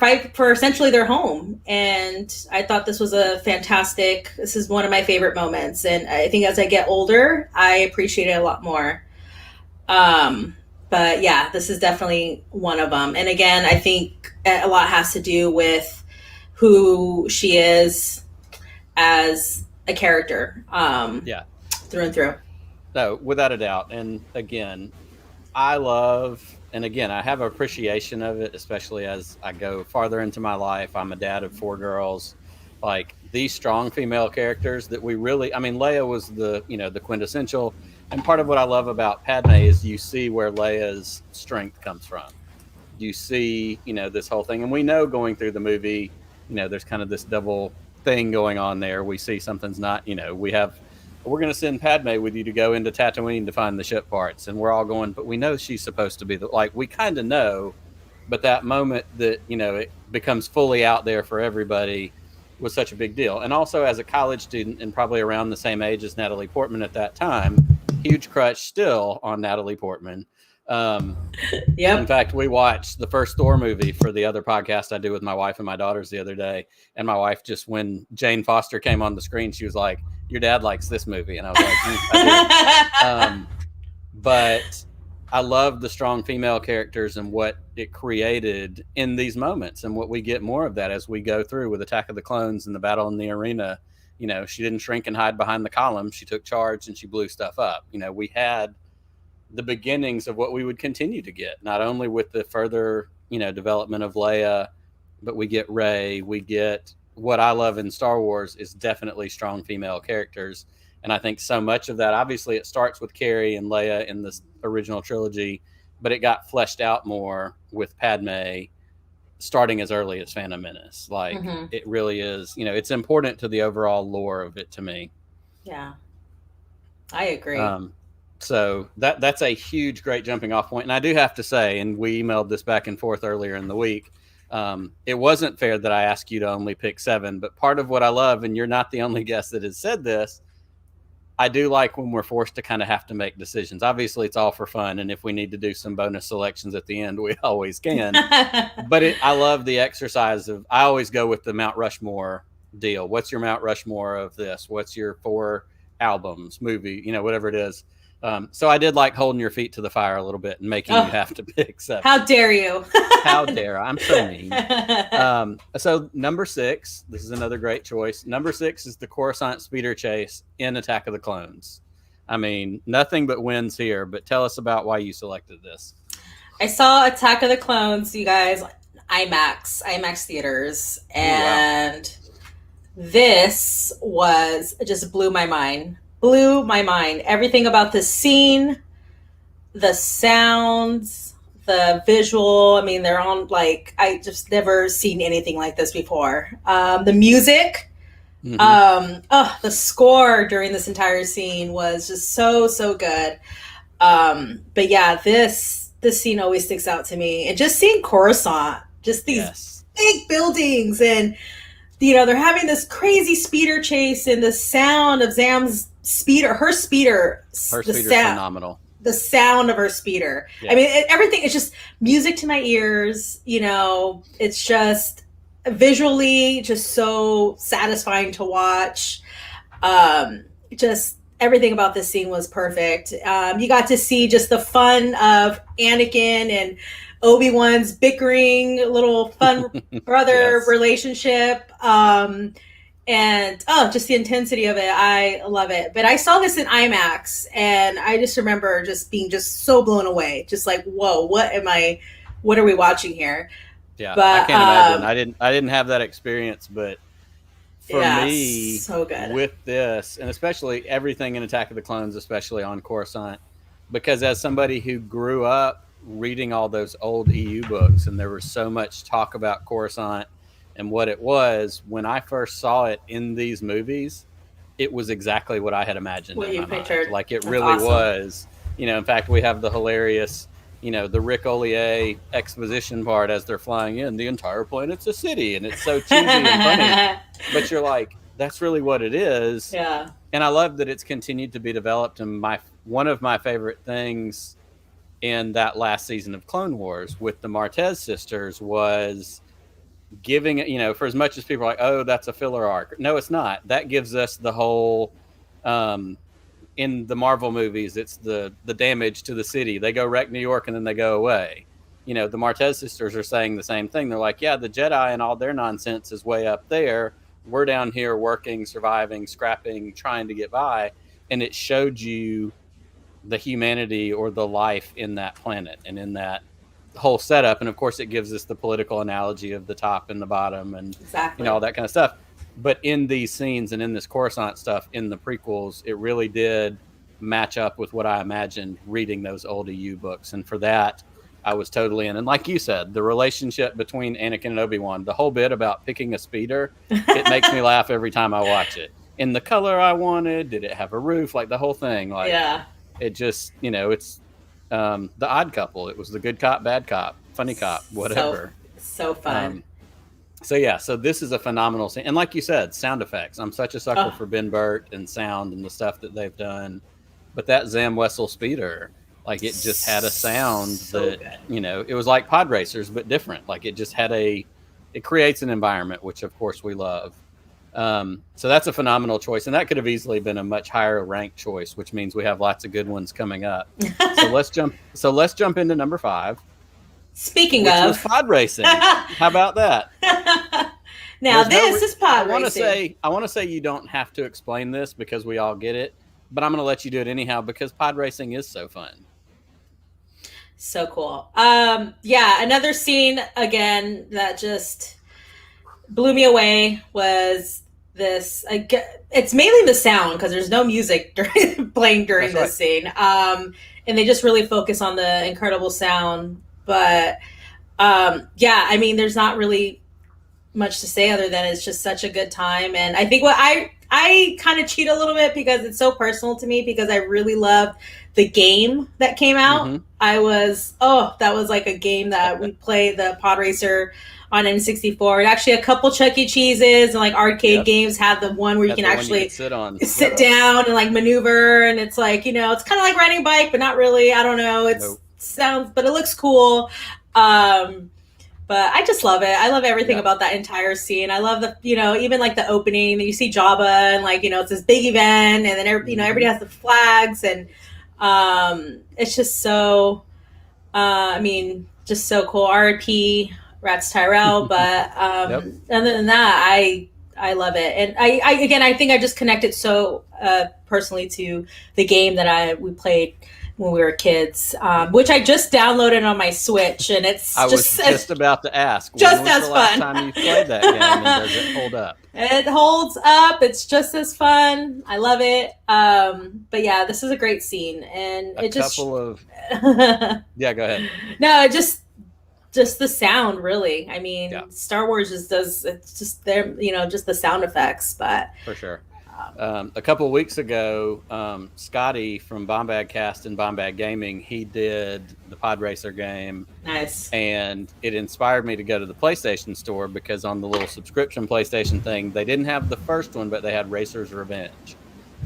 essentially their home. And I thought this was a fantastic. This is one of my favorite moments, and I think as I get older, I appreciate it a lot more. But yeah, this is definitely one of them. And again, I think a lot has to do with who she is as a character. Yeah. Through and through. No, without a doubt. And again, I love, and again, I have appreciation of it, especially as I go farther into my life. I'm a dad of 4 girls. Like these strong female characters that we really, I mean, Leia was the quintessential. And part of what I love about Padme is you see where Leia's strength comes from. You see, this whole thing. And we know going through the movie, there's kind of this double thing going on there. We see something's not, we're going to send Padme with you to go into Tatooine to find the ship parts. And we're all going, but we know she's supposed to be we kind of know, but that moment that, it becomes fully out there for everybody was such a big deal. And also as a college student and probably around the same age as Natalie Portman at that time, huge crush still on Natalie Portman. Yep. In fact, we watched the first Thor movie for the other podcast I do with my wife and my daughters the other day. And my wife just, when Jane Foster came on the screen, she was like, your dad likes this movie. And I was like, I do. But I love the strong female characters and what it created in these moments, and what we get more of that as we go through with Attack of the Clones and the battle in the arena. She didn't shrink and hide behind the column. She took charge and she blew stuff up. We had the beginnings of what we would continue to get, not only with the further, development of Leia, but we get Rey, we get what I love in Star Wars is definitely strong female characters. And I think so much of that, obviously it starts with Carrie and Leia in the original trilogy, but it got fleshed out more with Padme starting as early as Phantom Menace. It really is, it's important to the overall lore of it to me. Yeah, I agree. So that's a huge, great jumping off point. And I do have to say, and we emailed this back and forth earlier in the week, it wasn't fair that I asked you to only pick 7, but part of what I love, and you're not the only guest that has said this, I do like when we're forced to kind of have to make decisions. Obviously, it's all for fun, and if we need to do some bonus selections at the end, we always can. But I love the exercise of, I always go with the Mount Rushmore deal. What's your Mount Rushmore of this? What's your 4 albums, movie, whatever it is. So I did like holding your feet to the fire a little bit and making you have to pick 7. How dare you? How dare I? I'm so mean. So number 6, this is another great choice. Number 6 is the Coruscant speeder chase in Attack of the Clones. I mean, nothing but wins here, but tell us about why you selected this. I saw Attack of the Clones, you guys, IMAX theaters, and this was just blew my mind. Everything about the scene, the sounds, the visual. I mean, they're on I just never seen anything like this before. The music, the score during this entire scene was just so good. But yeah, this scene always sticks out to me. And just seeing Coruscant, just these big buildings, and they're having this crazy speeder chase, and the sound of Zam's speeder, her speeder's phenomenal. The sound of her speeder. Yeah. I mean, everything is just music to my ears. It's just visually just so satisfying to watch. Just everything about this scene was perfect. You got to see just the fun of Anakin and Obi-Wan's bickering little fun brother relationship. And just the intensity of it. I love it. But I saw this in IMAX, and I just remember just being just so blown away. Just like, whoa, what are we watching here? Yeah, but, I can't imagine. I didn't have that experience, but for me, so good with this, and especially everything in Attack of the Clones, especially on Coruscant, because as somebody who grew up reading all those old EU books, and there was so much talk about Coruscant and what it was, when I first saw it in these movies, it was exactly what I had imagined in my mind. Like it really was. In fact, we have the hilarious, the Rick Ollier exposition part as they're flying in. The entire planet's a city, and it's so cheesy and funny. But you're like, that's really what it is. Yeah. And I love that it's continued to be developed. And one of my favorite things in that last season of Clone Wars with the Martez sisters was giving it, for as much as people are like, oh, that's a filler arc. No, it's not. That gives us the whole, in the Marvel movies, it's the damage to the city. They go wreck New York and then they go away. The Martez sisters are saying the same thing. They're like, yeah, the Jedi and all their nonsense is way up there. We're down here working, surviving, scrapping, trying to get by. And it showed you the humanity or the life in that planet and in that whole setup. And of course it gives us the political analogy of the top and the bottom and Exactly. all that kind of stuff. But in these scenes and in this Coruscant stuff in the prequels, it really did match up with what I imagined reading those old EU books. And for that, I was totally in. And like you said, the relationship between Anakin and Obi-Wan, the whole bit about picking a speeder, it makes me laugh every time I watch it. In the color I wanted, did it have a roof? Like the whole thing. Like, yeah. It just, it's the odd couple. It was the good cop, bad cop, funny cop, whatever. So fun. So this is a phenomenal scene. And like you said, sound effects. I'm such a sucker for Ben Burt and sound and the stuff that they've done. But that Zam Wessel speeder, like it just had a sound that, it was like pod racers, but different. Like it just had it creates an environment, which of course we love. So that's a phenomenal choice. And that could have easily been a much higher ranked choice, which means we have lots of good ones coming up. So let's jump into number 5. Speaking of pod racing. How about that? Now this is pod racing. I want to say you don't have to explain this because we all get it, but I'm going to let you do it anyhow because pod racing is so fun. So cool. Another scene again that just blew me away was this. It's mainly the sound because there's no music playing during this scene, and they just really focus on the incredible sound. But there's not really much to say other than it's just such a good time. And I think what I kind of cheat a little bit because it's so personal to me because I really loved the game that came out. Mm-hmm. That was like a game that we played, the Pod Racer on N64. And actually a couple Chuck E. Cheese's and like arcade games had the one where you can actually sit down and like maneuver. And it's like, it's kind of like riding a bike, but not really. I don't know. But it looks cool. But I just love it. I love everything about that entire scene. I love the, even like the opening that you see Jabba and like, it's this big event and then, everybody has the flags and it's just so, just so cool. R.I.P. Rats Tyrell. But other than that, I love it. And I think I just connected so personally to the game that we played when we were kids, which I just downloaded on my Switch, and I was just about to ask. Just when was the last time you played that game, and does it hold up? It holds up. It's just as fun. I love it. But yeah, this is a great scene, and go ahead. No, it just the sound, really. I mean, Star Wars just does. It's just there, just the sound effects, but for sure. A couple of weeks ago, Scotty from Bombad Cast and Bombad Gaming, he did the Pod Racer game. Nice. And it inspired me to go to the PlayStation store because on the little subscription PlayStation thing, they didn't have the first one, but they had Racer's Revenge.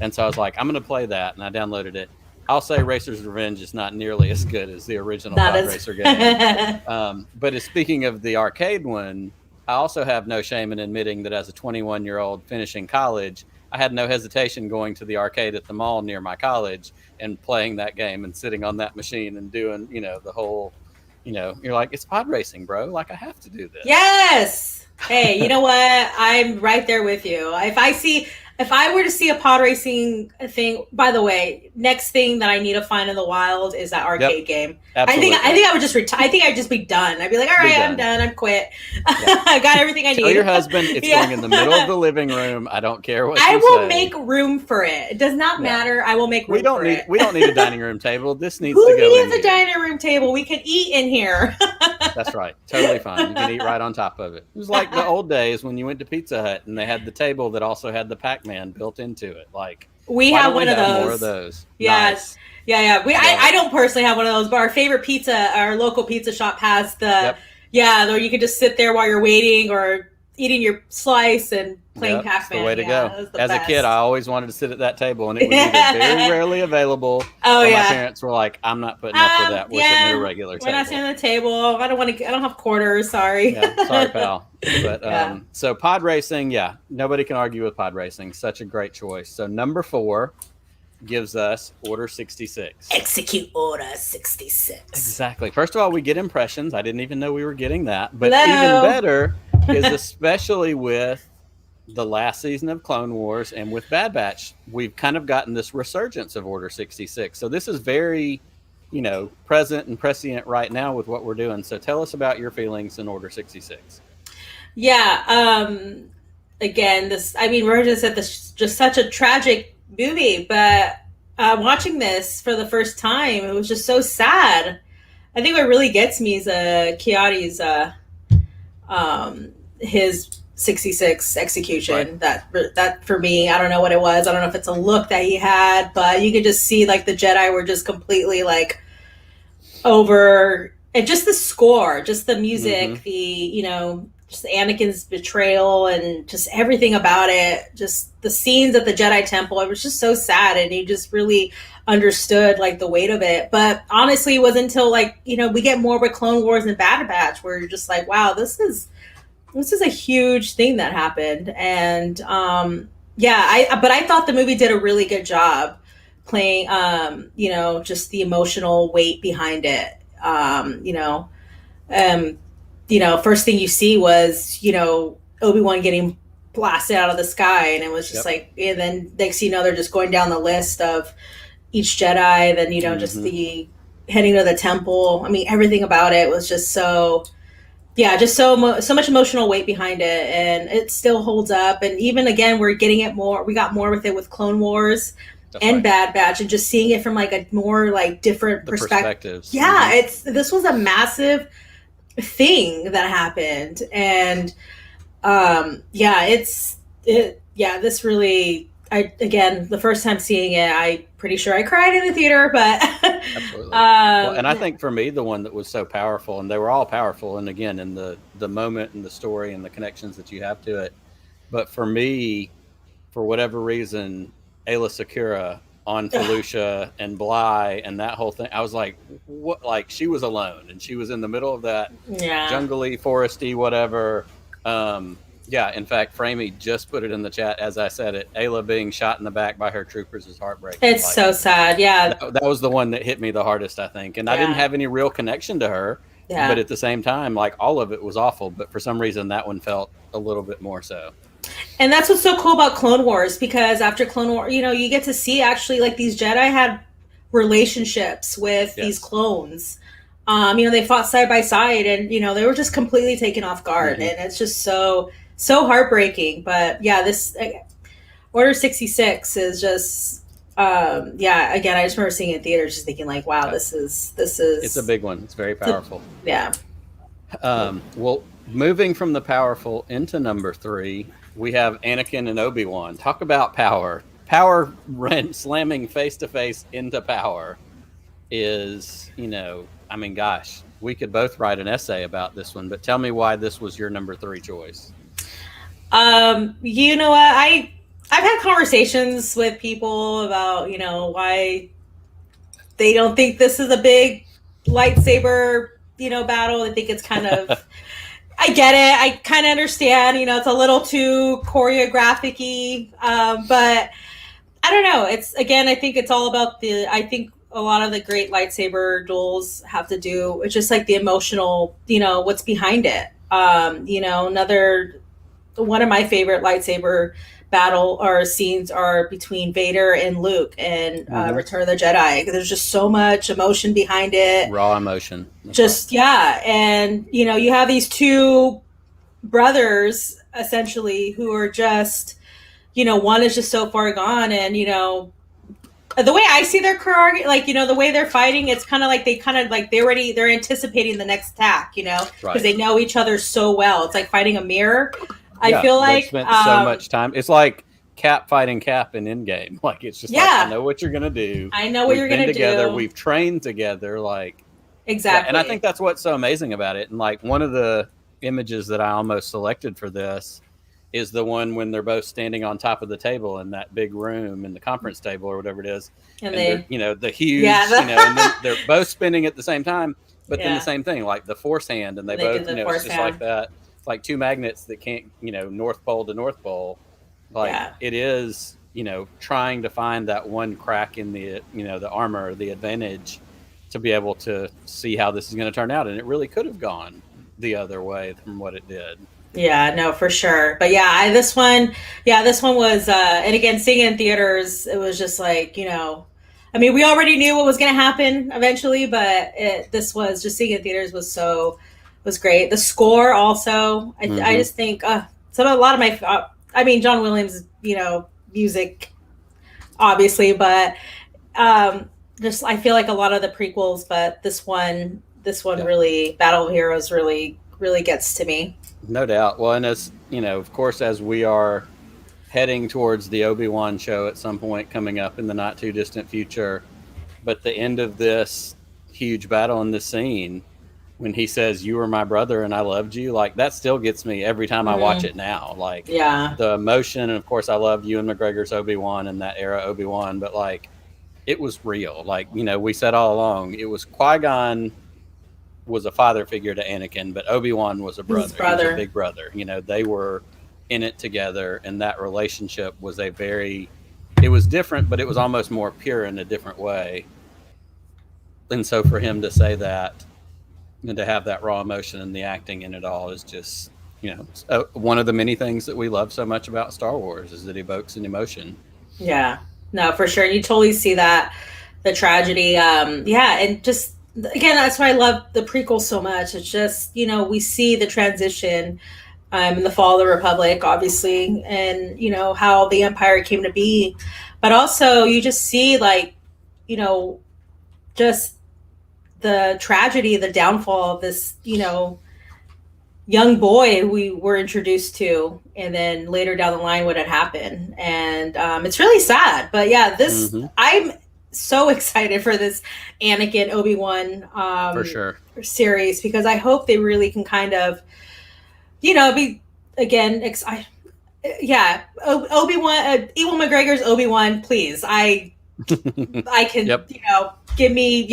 And so I was like, I'm going to play that. And I downloaded it. I'll say Racer's Revenge is not nearly as good as the original Pod Racer game. But speaking of the arcade one, I also have no shame in admitting that as a 21-year-old finishing college, I had no hesitation going to the arcade at the mall near my college and playing that game and sitting on that machine and doing, the whole, you're like, it's pod racing, bro. Like, I have to do this. Yes. Hey, you know what? I'm right there with you. If I were to see a pod racing thing, by the way, next thing that I need to find in the wild is that arcade game. Absolutely. I think I would just retire. I think I'd just be done. I'd be like, all right, I'm done. I'm quit. I got everything I need. Tell your husband it's going in the middle of the living room. I don't care what I will make room for it. It does not matter. I will make room for it. We don't need a dining room table. This needs to go in. Who needs a dining room table? We can eat in here. That's right. Totally fine. You can eat right on top of it. It was like the old days when you went to Pizza Hut and they had the table that also had the Pac-Man built into it. Like we have one of those. More of those. Yes. Nice. Yeah. I don't personally have one of those, but our favorite pizza, our local pizza shop has where you can just sit there while you're waiting or eating your slice and playing Pac-Man. That's the way to go. As a kid, I always wanted to sit at that table, and it was either very rarely available. Oh, or my parents were like, "I'm not putting up with that. We're sitting at a regular table. We're not sitting at the table. I don't have quarters. Sorry." Sorry, pal. But so pod racing, nobody can argue with pod racing. Such a great choice. So number 4 gives us Order 66. Execute Order 66. Exactly. First of all, we get impressions. I didn't even know we were getting that. But even better is especially with the last season of Clone Wars and with Bad Batch, we've kind of gotten this resurgence of Order 66. So this is very, present and prescient right now with what we're doing. So tell us about your feelings in Order 66. Yeah. Again, Roger said this is just such a tragic movie, but watching this for the first time, it was just so sad. I think what really gets me is Kiadi's his 66 execution. Right. That for me, I don't know what it was. I don't know if it's a look that he had, but you could just see like the Jedi were just completely like over, and just the score, just the music, the just Anakin's betrayal and just everything about it, just the scenes at the Jedi Temple. It was just so sad, and you just really understood like the weight of it. But honestly, it wasn't until we get more with Clone Wars and Bad Batch where you're just like, wow, this is a huge thing that happened. And but I thought the movie did a really good job playing just the emotional weight behind it. First thing you see was, Obi-Wan getting blasted out of the sky, and it was just and then next they're just going down the list of each Jedi, then, just the heading to the temple. I mean, everything about it was just so much emotional weight behind it, and it still holds up. And even again, we got more with it with Clone Wars and Bad Batch, and just seeing it from like a more like different perspectives. Yeah, this was a massive thing that happened, and this really, the first time seeing it, I pretty sure I cried in the theater, but absolutely. And I think for me, the one that was so powerful, and they were all powerful, and again, in the moment and the story and the connections that you have to it, but for me, for whatever reason, Ayla Secura on Felucia and Bly and that whole thing, I was like, what? Like, she was alone, and she was in the middle of that jungly, foresty, whatever. In fact, Framey just put it in the chat as I said it. Ayla being shot in the back by her troopers is heartbreaking. It's so sad. Yeah, that was the one that hit me the hardest, I think. And I didn't have any real connection to her. Yeah. But at the same time, like, all of it was awful. But for some reason, that one felt a little bit more so. And that's what's so cool about Clone Wars, because after Clone Wars, you get to see actually like these Jedi had relationships with these clones. They fought side by side, and they were just completely taken off guard, and it's just so heartbreaking. But this Order 66 is just again, I just remember seeing it in theaters, just thinking like, wow, this is it's a big one. It's very powerful. Well, moving from the powerful into number 3, we have Anakin and Obi-Wan. Talk about power. Power slamming face to face into power is, gosh, we could both write an essay about this one, but tell me why this was your number 3 choice. You know what? I've had conversations with people about, why they don't think this is a big lightsaber, battle. They think it's kind of, I get it. I kind of understand, it's a little too choreographic-y, but I don't know. I think it's all about I think a lot of the great lightsaber duels have to do with just like the emotional, what's behind it. One of my favorite lightsaber battle or scenes are between Vader and Luke in Return of the Jedi. There's just so much emotion behind it. Raw emotion. And you have these two brothers essentially who are just, one is just so far gone, and the way I see their career, like, the way they're fighting, it's kind of like they're anticipating the next attack, because they know each other so well. It's like fighting a mirror. I feel like spent so much time. It's like Cap fighting Cap in Endgame. Like, it's just like, I know what you're gonna do. I know what you're gonna do. Together, we've trained together. Like, exactly. And I think that's what's so amazing about it. And like one of the images that I almost selected for this is the one when they're both standing on top of the table in that big room in the conference table or whatever it is. And they're, the huge, and then they're both spinning at the same time, but then the same thing, like the force hand, and they both, it's just like that. It's like two magnets that can't, North Pole to North Pole. Like it is, trying to find that one crack in the, the armor, the advantage to be able to see how this is going to turn out. And it really could have gone the other way from what it did. Yeah, no, for sure. But this one was, and again, seeing it in theaters, it was just like, I mean, we already knew what was going to happen eventually, but this was just seeing it in theaters was great. The score also, I just think a lot of my, John Williams, music, obviously, but just I feel like a lot of the prequels, but this one really, Battle of Heroes really gets to me. No doubt. Well, and as of course, as we are heading towards the Obi-Wan show at some point coming up in the not too distant future, but the end of this huge battle in this scene, when he says, "You were my brother and I loved you," like that still gets me every time I watch it now. Like the emotion, and of course I love Ewan McGregor's Obi-Wan and that era Obi-Wan, but like it was real. Like, we said all along, it was Qui-Gon was a father figure to Anakin, but Obi-Wan was a brother. He was a big brother. They were in it together, and that relationship was it was different, but it was almost more pure in a different way. And so for him to say that and to have that raw emotion and the acting in it all is just, one of the many things that we love so much about Star Wars is it evokes an emotion. Yeah, no, for sure. You totally see that, the tragedy. And just, again, that's why I love the prequel so much. It's just, we see the transition in the fall of the Republic, obviously, and, how the Empire came to be. But also you just see, like, just the tragedy, the downfall of this, young boy we were introduced to, and then later down the line what had happened. And it's really sad. But I'm so excited for this Anakin Obi-Wan for sure series, because I hope they really can kind of, be again. Obi-Wan, Ewan McGregor's Obi-Wan, please. I can, give me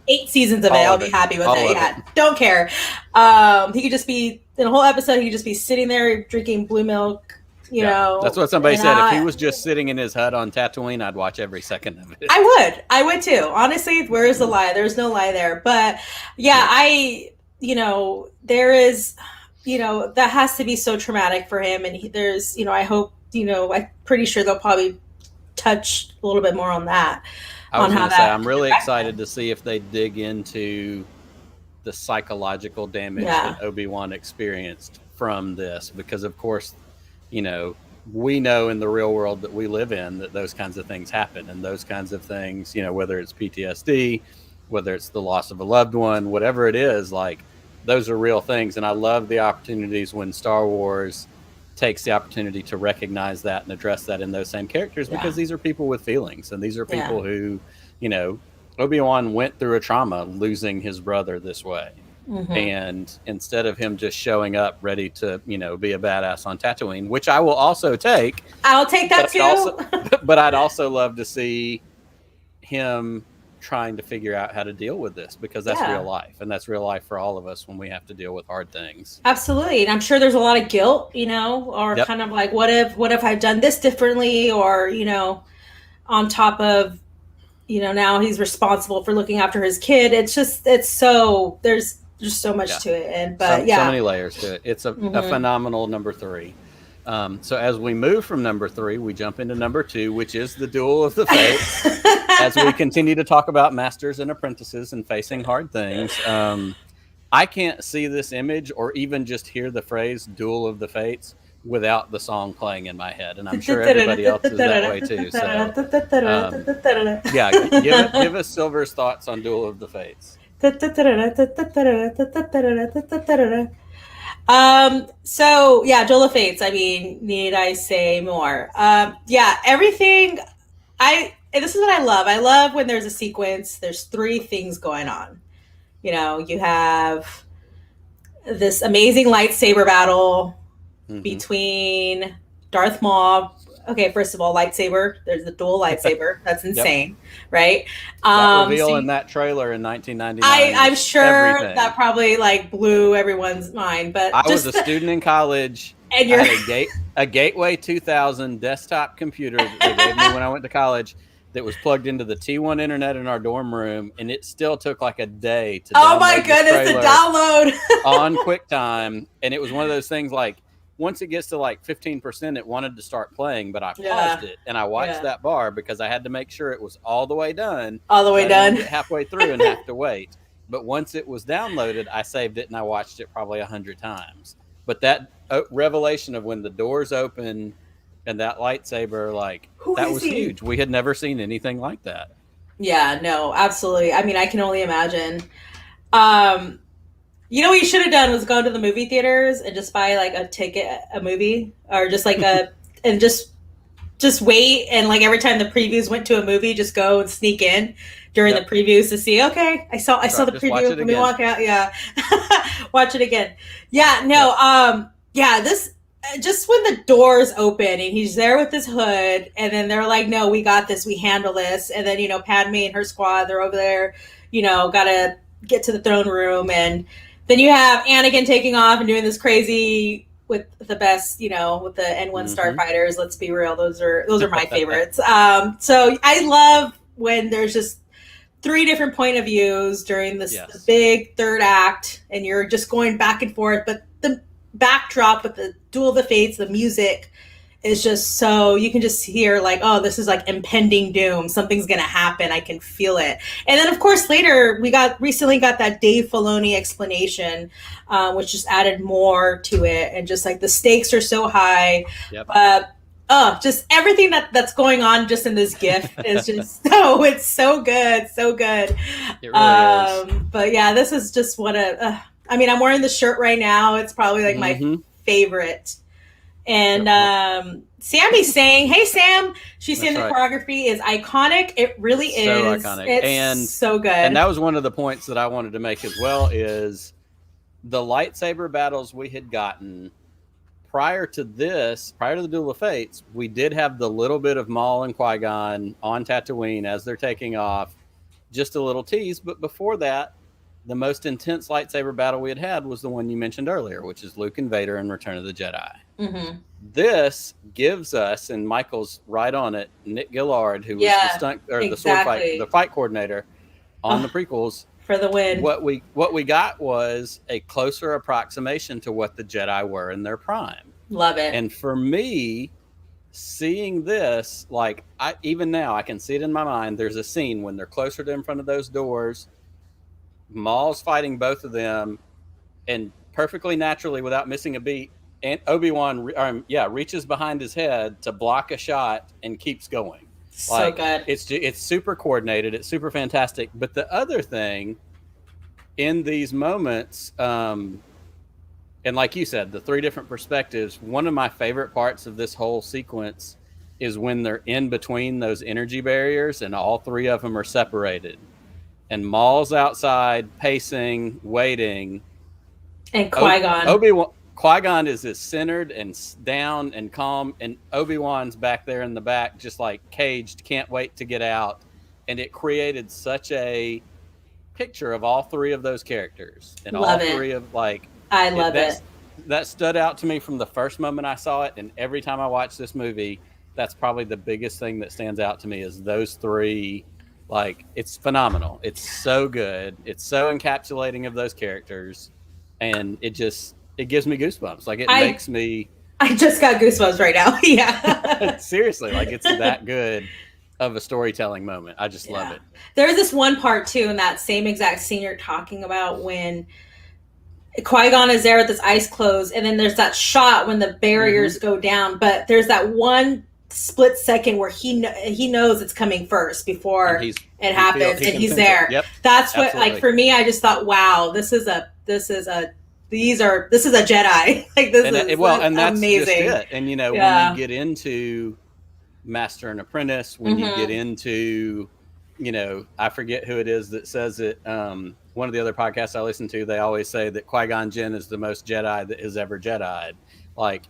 8 seasons of it. I'll be happy with it. Yeah, don't care. He could just be in a whole episode. He could just be sitting there drinking blue milk. You know, that's what somebody said. If he was just sitting in his hut on Tatooine, I'd watch every second of it. I would too. Honestly, where is the lie? There's no lie there. But there is, that has to be so traumatic for him. And there's, I hope, I'm pretty sure they'll probably touch a little bit more on that. I'm really excited to see if they dig into the psychological damage that Obi-Wan experienced from this, because of course, we know in the real world that we live in that those kinds of things happen, and those kinds of things, whether it's PTSD, whether it's the loss of a loved one, whatever it is, like those are real things. And I love the opportunities when Star Wars takes the opportunity to recognize that and address that in those same characters, because these are people with feelings, and these are people who, Obi-Wan went through a trauma losing his brother this way. Mm-hmm. And instead of him just showing up ready to, be a badass on Tatooine, which I will also take. I'll take that too. But I'd also love to see him trying to figure out how to deal with this, because that's real life, and that's real life for all of us when we have to deal with hard things. Absolutely. And I'm sure there's a lot of guilt, or kind of like, what if I've done this differently, or, on top of, now he's responsible for looking after his kid. There's so much to it. And so many layers to it. It's a phenomenal number 3. So as we move from number 3, we jump into number 2, which is the Duel of the Fates. As we continue to talk about masters and apprentices and facing hard things, I can't see this image or even just hear the phrase Duel of the Fates without the song playing in my head. And I'm sure everybody else is that way too. So, give us Silver's thoughts on Duel of the Fates. Duel of Fates. I mean, need I say more? Everything. This is what I love. I love when there's a sequence. There's 3 things going on. You have this amazing lightsaber battle Mhm. between Darth Maul. Okay, first of all, lightsaber. There's a dual lightsaber. That's insane, right? That reveal so in that trailer in 1999. I'm sure everything. that probably like blew everyone's mind. But I was a student in college. and I you're had a Gateway 2000 desktop computer that they gave me when I went to college that was plugged into the T1 internet in our dorm room, and it still took like a day to oh my download this goodness, to trailer download. on QuickTime. And it was one of those things like once it gets to like 15%, it wanted to start playing, but I paused it and I watched that bar because I had to make sure it was all the way done. All the way I didn't want done. to get halfway through and have to wait. But once it was downloaded, I saved it and I watched it probably 100 times. But that revelation of when the doors open and that lightsaber, like that was huge. We had never seen anything like that. Yeah, no, absolutely. I mean, I can only imagine. You know what you should have done was go to the movie theaters and just buy like a ticket, a movie, or just like and just wait, and like every time the previews went to a movie, just go and sneak in during the previews to see. Okay, I saw the preview. Let me walk out. Yeah, watch it again. Yeah, no, yeah. This just when the doors open and he's there with his hood, and then they're like, "No, we got this. We handle this." And then Padme and her squad, they're over there. Gotta get to the throne room, and then you have Anakin taking off and doing this crazy with the best, with the N1 starfighters. Let's be real; those are my favorites. So I love when there's just 3 different point of views during this the big third act, and you're just going back and forth. But the backdrop with the Duel of the Fates, the music is just so you can just hear like, oh, this is like impending doom. Something's gonna happen. I can feel it. And then of course later we recently got that Dave Filoni explanation, which just added more to it, and just like the stakes are so high. Yep. Just everything that's going on just in this GIF is just it's so good, so good. It really is. But yeah, this is just what I mean, I'm wearing the shirt right now. It's probably like my favorite. And Sammy's saying, "Hey Sam," she's saying the choreography is iconic. It really is. So iconic. It's and so good. And that was one of the points that I wanted to make as well, is the lightsaber battles we had gotten prior to the Duel of Fates. We did have the little bit of Maul and Qui-Gon on Tatooine as they're taking off, just a little tease. But before that, the most intense lightsaber battle we had was the one you mentioned earlier, which is Luke and Vader in Return of the Jedi. Mm-hmm. This gives us, and Michael's right on it, Nick Gillard, who was the stunt or the sword fight, the fight coordinator on the prequels, for the win. What we got was a closer approximation to what the Jedi were in their prime. Love it. And for me, seeing this, like even now I can see it in my mind. There's a scene when they're closer to in front of those doors. Maul's fighting both of them, and perfectly naturally, without missing a beat, and Obi-Wan reaches behind his head to block a shot and keeps going. So good. It's super coordinated. It's super fantastic. But the other thing in these moments, and like you said, the 3 different perspectives, one of my favorite parts of this whole sequence is when they're in between those energy barriers and all 3 of them are separated. And Maul's outside, pacing, waiting. And Qui-Gon. Qui-Gon is as centered and down and calm, and Obi-Wan's back there in the back, just like caged, can't wait to get out. And it created such a picture of all 3 of those characters. And love all it. 3 of like... I love it. That stood out to me from the first moment I saw it, and every time I watch this movie, that's probably the biggest thing that stands out to me is those 3. Like, it's phenomenal. It's so good. It's so encapsulating of those characters, and it gives me goosebumps. Like, it makes me... I just got goosebumps right now. Yeah. Seriously, like, it's that good of a storytelling moment. I just love it. There's this one part, too, in that same exact scene you're talking about when Qui-Gon is there with his eyes closed, and then there's that shot when the barriers go down, but there's that one split second where he knows it's coming first before it happens, and he's there. Yep. That's what, like, for me, I just thought, wow, this is a Jedi. Like, this is that's amazing. Just it. And when you get into Master and Apprentice, when you get into I forget who it is that says it. One of the other podcasts I listen to, they always say that Qui-Gon Jinn is the most Jedi that has ever Jedi'd. Like,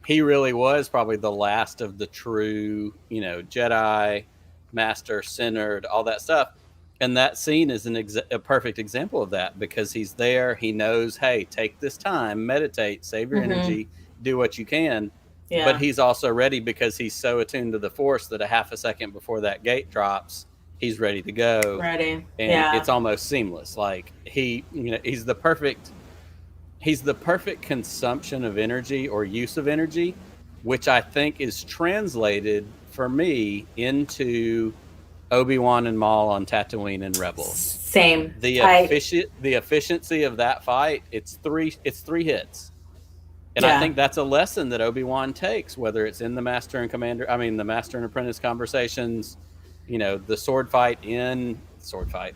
he really was probably the last of the true, Jedi, master, centered, all that stuff. And that scene is a perfect example of that, because he's there. He knows, hey, take this time, meditate, save your energy, do what you can. Yeah. But he's also ready because he's so attuned to the Force that a half a second before that gate drops, he's ready to go. Ready. And it's almost seamless. Like, he's the perfect consumption of energy or use of energy, which I think is translated for me into Obi-Wan and Maul on Tatooine and Rebels. Same. The efficiency of that fight, it's three hits. And I think that's a lesson that Obi-Wan takes, whether it's in the Master and Apprentice conversations, the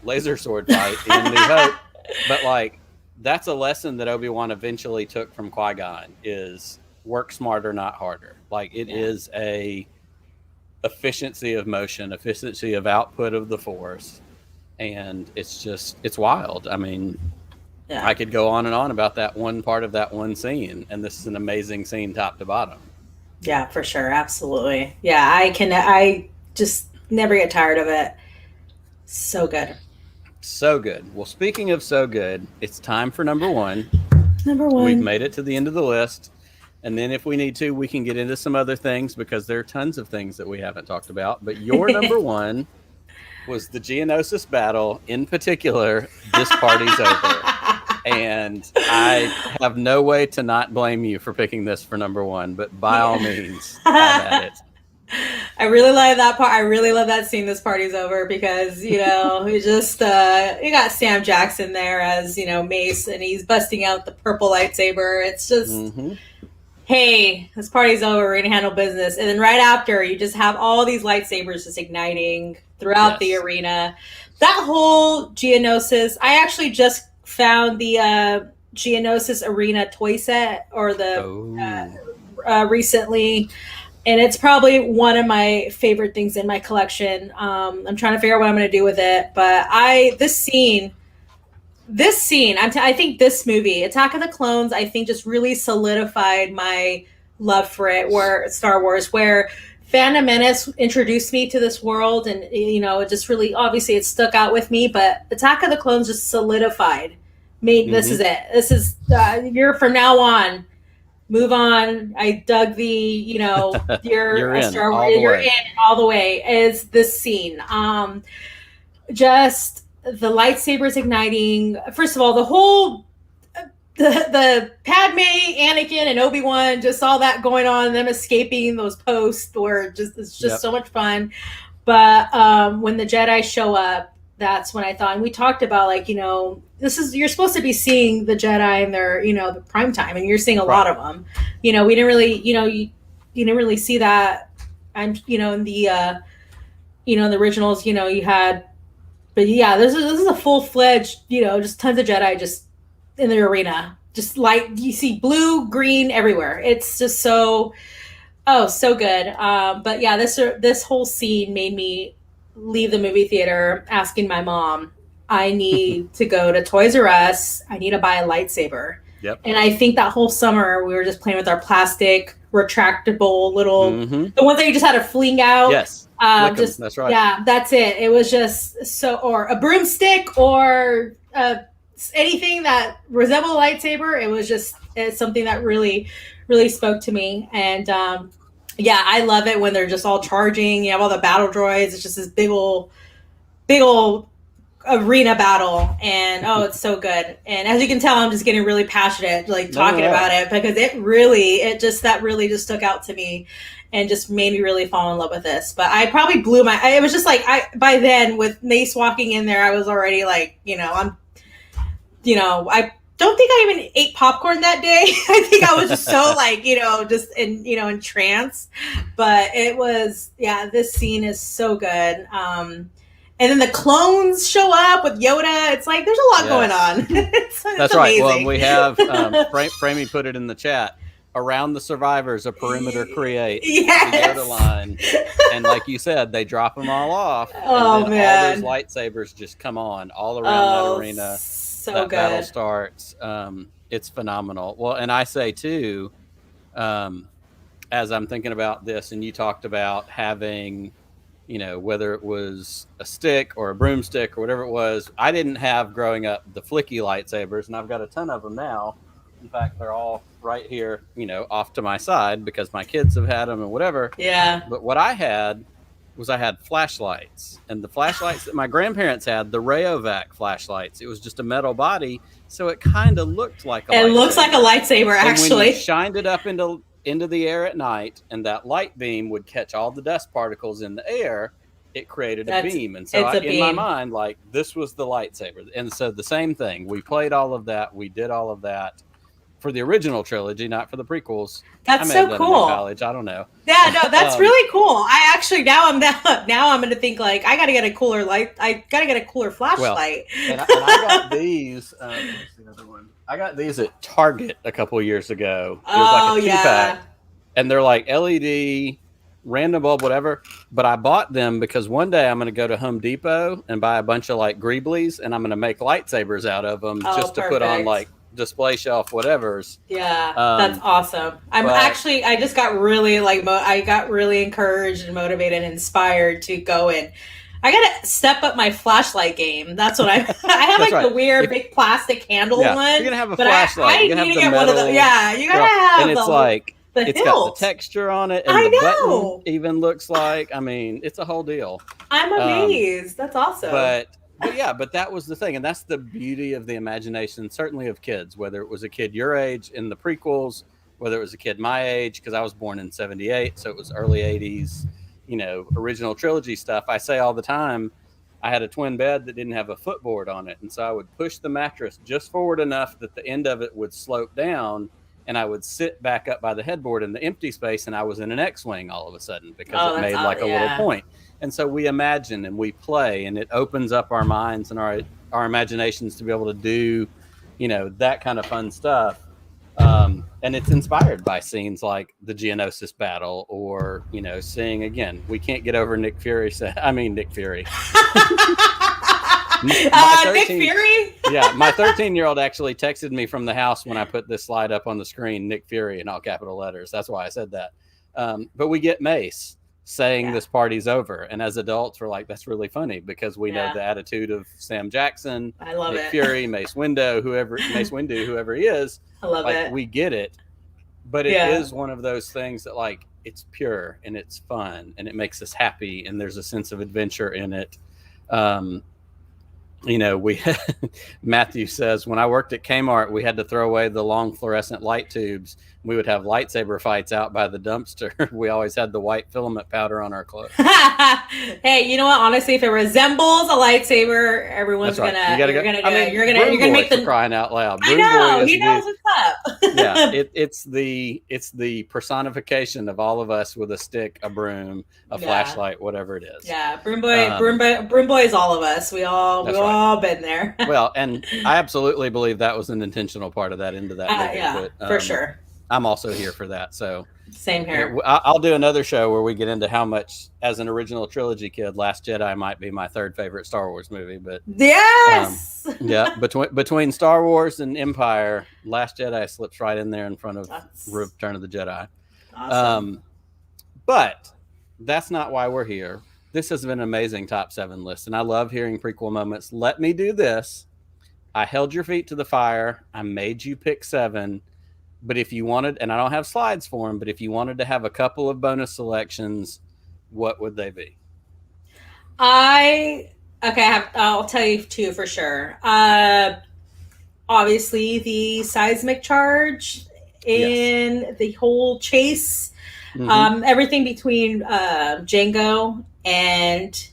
laser sword fight in New Hope. But like, that's a lesson that Obi-Wan eventually took from Qui-Gon, is work smarter, not harder. Like, it is a efficiency of motion, efficiency of output of the Force. And it's wild. I mean, I could go on and on about that one part of that one scene, and this is an amazing scene top to bottom. Yeah, for sure. Absolutely. Yeah, I just never get tired of it. So good. So good. Well, speaking of so good, it's time for number one. We've made it to the end of the list. And then if we need to, we can get into some other things, because there are tons of things that we haven't talked about. But your number one was the Geonosis battle. In particular, This Party's Over. And I have no way to not blame you for picking this for number one, but by all means, have at it. I really love that part. I really love that scene, This Party's Over, because, you just, you got Sam Jackson there as, Mace, and he's busting out the purple lightsaber. It's just, hey, this party's over. We're going to handle business. And then right after, you just have all these lightsabers just igniting throughout the arena. That whole Geonosis, I actually just found the Geonosis Arena toy set, or recently. And it's probably one of my favorite things in my collection. I'm trying to figure out what I'm going to do with it. But this scene, I think this movie, Attack of the Clones, I think just really solidified my love for it, Star Wars, where Phantom Menace introduced me to this world. And, it just really, obviously it stuck out with me. But Attack of the Clones just solidified. This is it. This is, you're from now on. Move on. I dug the, you're in Star Wars. You're in all the way. Is this scene? Just the lightsabers igniting. First of all, the whole the Padme, Anakin, and Obi-Wan, just all that going on. Them escaping those posts it's just so much fun. But when the Jedi show up, that's when I thought, and we talked about you're supposed to be seeing the Jedi in their, the prime time, and you're seeing a lot of them. We didn't really, you didn't really see that. In the, the originals, you had, but yeah, this is a full-fledged, just tons of Jedi just in the arena, just you see blue, green everywhere. It's just so good. But yeah, this whole scene made me leave the movie theater asking my mom, I need to go to Toys R Us. I need to buy a lightsaber. Yep. And I think that whole summer we were just playing with our plastic retractable little, the ones that you just had to fling out. Yes. That's right. Yeah, that's it. It was just or a broomstick or anything that resembled a lightsaber. It's something that really, really spoke to me. And yeah, I love it when they're just all charging. You have all the battle droids. It's just this big old arena battle, and it's so good. And as you can tell, I'm just getting really passionate, talking about it, because that really just stuck out to me, and just made me really fall in love with this. But I probably it was just by then, with Mace walking in there, I was already I don't think I even ate popcorn that day. I think I was just so just in trance. But it was, this scene is so good. And then the clones show up with Yoda. It's there's a lot going on. It's That's right. Well, we have Framey put it in the chat. around the survivors, a perimeter create. Yes. The line. And like you said, they drop them all off. Oh, and then man. all those lightsabers just come on all around that arena. So that good. battle starts. It's phenomenal. Well, and I say too, as I'm thinking about this, and you talked about having, whether it was a stick or a broomstick or whatever it was, I didn't have growing up the flicky lightsabers, and I've got a ton of them now. In fact, they're all right here, off to my side because my kids have had them and whatever. Yeah. But what I had flashlights, and the flashlights that my grandparents had, the Rayovac flashlights. It was just a metal body, so it kind of looked like a lightsaber. It looks like a lightsaber, actually. And when you shined it up into the air at night, and that light beam would catch all the dust particles in the air, it created a beam. And so in my mind, like, this was the lightsaber. And so the same thing. We played all of that. We did all of that for the original trilogy, not for the prequels. That's so cool. In college, I don't know. Yeah, no, that's really cool. I actually now I'm going to think, like, I got to get a cooler light. I got to get a cooler flashlight. Well, and I got these. What's the other one? I got these at Target a couple of years ago. It was like a 2-pack, and they're like LED, random bulb, whatever. But I bought them because one day I'm going to go to Home Depot and buy a bunch of like Greeblies, and I'm going to make lightsabers out of them just to put on like display shelf whatever's. Yeah, that's awesome. I just got really I got really encouraged and motivated and inspired to go in. I gotta step up my flashlight game. That's what I have, like the weird big plastic handle one. You're gonna have a flashlight. I need to get one of those. Yeah, you gotta have. And it's like it's got the texture on it, and the button even looks like. I mean, it's a whole deal. I'm amazed. That's awesome. But that was the thing, and that's the beauty of the imagination, certainly of kids, whether it was a kid your age in the prequels, whether it was a kid my age, because I was born in 78, so it was early 80s, original trilogy stuff. I say all the time, I had a twin bed that didn't have a footboard on it, and so I would push the mattress just forward enough that the end of it would slope down, and I would sit back up by the headboard in the empty space, and I was in an X-wing all of a sudden because it made like a little point. And so we imagine and we play, and it opens up our minds and our imaginations to be able to do, that kind of fun stuff. And it's inspired by scenes like the Geonosis battle, or, seeing, again, we can't get over Nick Fury. Nick Fury. Nick Fury? Yeah, my 13-year-old actually texted me from the house when I put this slide up on the screen, Nick Fury in all capital letters. That's why I said that. But we get Mace saying this party's over, and as adults we're like, that's really funny because we know the attitude of Sam Jackson, I love Nick Fury, Mace Windu, whoever he is. I love it. We get it, but it is one of those things that, like, it's pure and it's fun and it makes us happy and there's a sense of adventure in it. Matthew says, when I worked at Kmart, we had to throw away the long fluorescent light tubes. We would have lightsaber fights out by the dumpster. We always had the white filament powder on our clothes. Hey, you know what? Honestly, if it resembles a lightsaber, everyone's gonna you're gonna make the crying out loud. I know he knows what's up. Yeah, it's the personification of all of us with a stick, a broom, a flashlight, whatever it is. Yeah, broom boy is all of us. We all been there. Well, and I absolutely believe that was an intentional part of that into that movie. Yeah, but, for sure. I'm also here for that. So same here. I'll do another show where we get into how much, as an original trilogy kid, Last Jedi might be my third favorite Star Wars movie. But yes, between Star Wars and Empire, Last Jedi slips right in there in front of Return of the Jedi. Awesome. But that's not why we're here. This has been an amazing top 7 list, and I love hearing prequel moments. Let me do this. I held your feet to the fire. I made you pick 7. But if you wanted, and I don't have slides for them, but if you wanted to have a couple of bonus selections, what would they be? I'll tell you 2 for sure. Obviously, the seismic charge in the whole chase. Mm-hmm. Everything between Jango and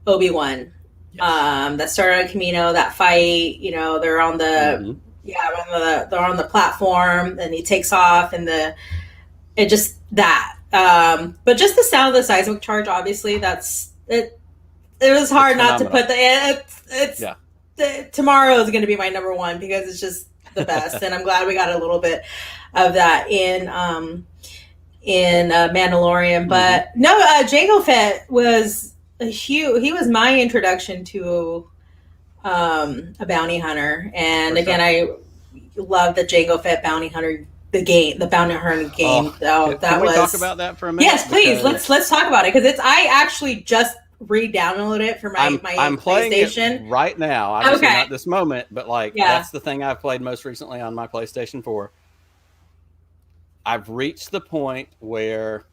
Obi-Wan. That started on Camino, that fight, they're on the they're on the platform and he takes off and but just the sound of the seismic charge, obviously, it was hard not to put tomorrow is going to be my number 1 because it's just the best, and I'm glad we got a little bit of that in Mandalorian. But no, Jango Fett was he was my introduction to a bounty hunter, and For again, sure. I love the Jango Fett bounty hunter, the bounty hunter game. Can we talk about that for a minute? Yes, please. Let's talk about it, because I actually just re-downloaded it for my I'm playing PlayStation it right now. Obviously Okay. not this moment, but that's the thing I've played most recently on my PlayStation 4. I've reached the point where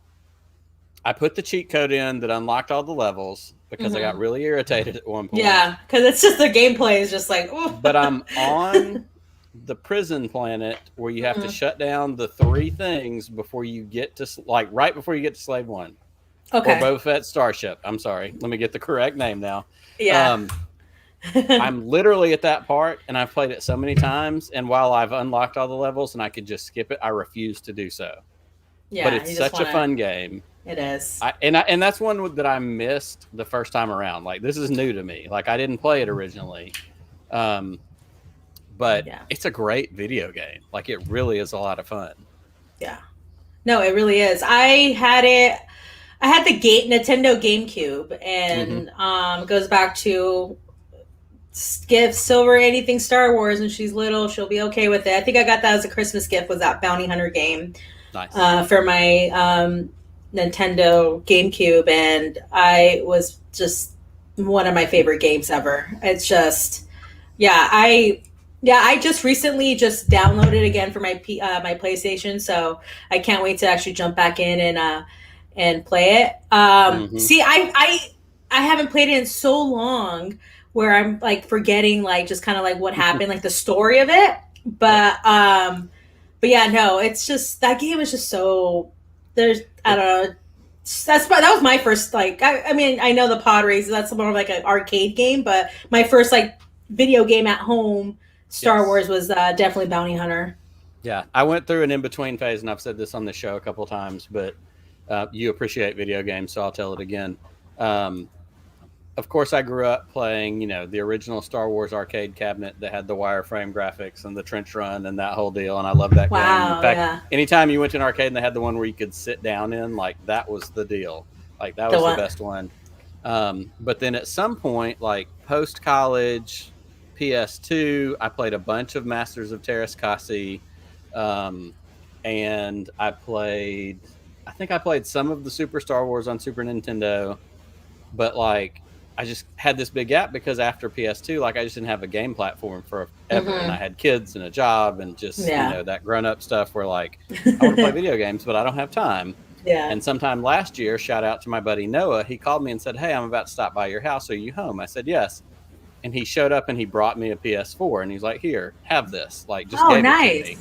I put the cheat code in that unlocked all the levels because I got really irritated at one point. Yeah, because it's just the gameplay is just like. Ooh. But I'm on the prison planet where you have to shut down the 3 things before you get to right before you get to Slave 1. Okay. Or Boba Fett Starship. I'm sorry. Let me get the correct name now. Yeah. I'm literally at that part, and I've played it so many times. And while I've unlocked all the levels and I could just skip it, I refuse to do so. Yeah, but it's such a fun game. It is. And that's one that I missed the first time around. Like, this is new to me. Like, I didn't play it originally. But it's a great video game. Like, it really is a lot of fun. Yeah. No, it really is. I had the Nintendo GameCube, and it goes back to give Silver anything Star Wars, and she's little, she'll be okay with it. I think I got that as a Christmas gift, was that Bounty Hunter game. Nice. For my Nintendo GameCube, and I was just one of my favorite games ever. It's just, I just recently just downloaded again for my my PlayStation, so I can't wait to actually jump back in and play it. See, I haven't played it in so long, where I'm like forgetting like just kind of like what happened, like the story of it. But yeah, no, it's just, that game is just so, I don't know. That was my first, like, I mean, I know the pod races, that's more of like an arcade game, but my first like video game at home, Star Wars, was definitely Bounty Hunter. Yeah, I went through an in-between phase, and I've said this on the show a couple times, but you appreciate video games, so I'll tell it again. Of course, I grew up playing, the original Star Wars arcade cabinet that had the wireframe graphics and the trench run and that whole deal, and I love that game. In fact, anytime you went to an arcade and they had the one where you could sit down in, like, that was the deal. Like, that was the best one. But then at some point, like, post-college, PS2, I played a bunch of Masters of Terras Kasi, and I think I played some of the Super Star Wars on Super Nintendo, but, like, I just had this big gap because after PS2, like, I just didn't have a game platform forever, and I had kids and a job and just, that grown-up stuff where, like, I want to play video games, but I don't have time. Yeah. And sometime last year, shout out to my buddy Noah, he called me and said, "Hey, I'm about to stop by your house. Are you home?" I said, "Yes." And he showed up and he brought me a PS4, and he's like, "Here, have this." Like, just gave it to me.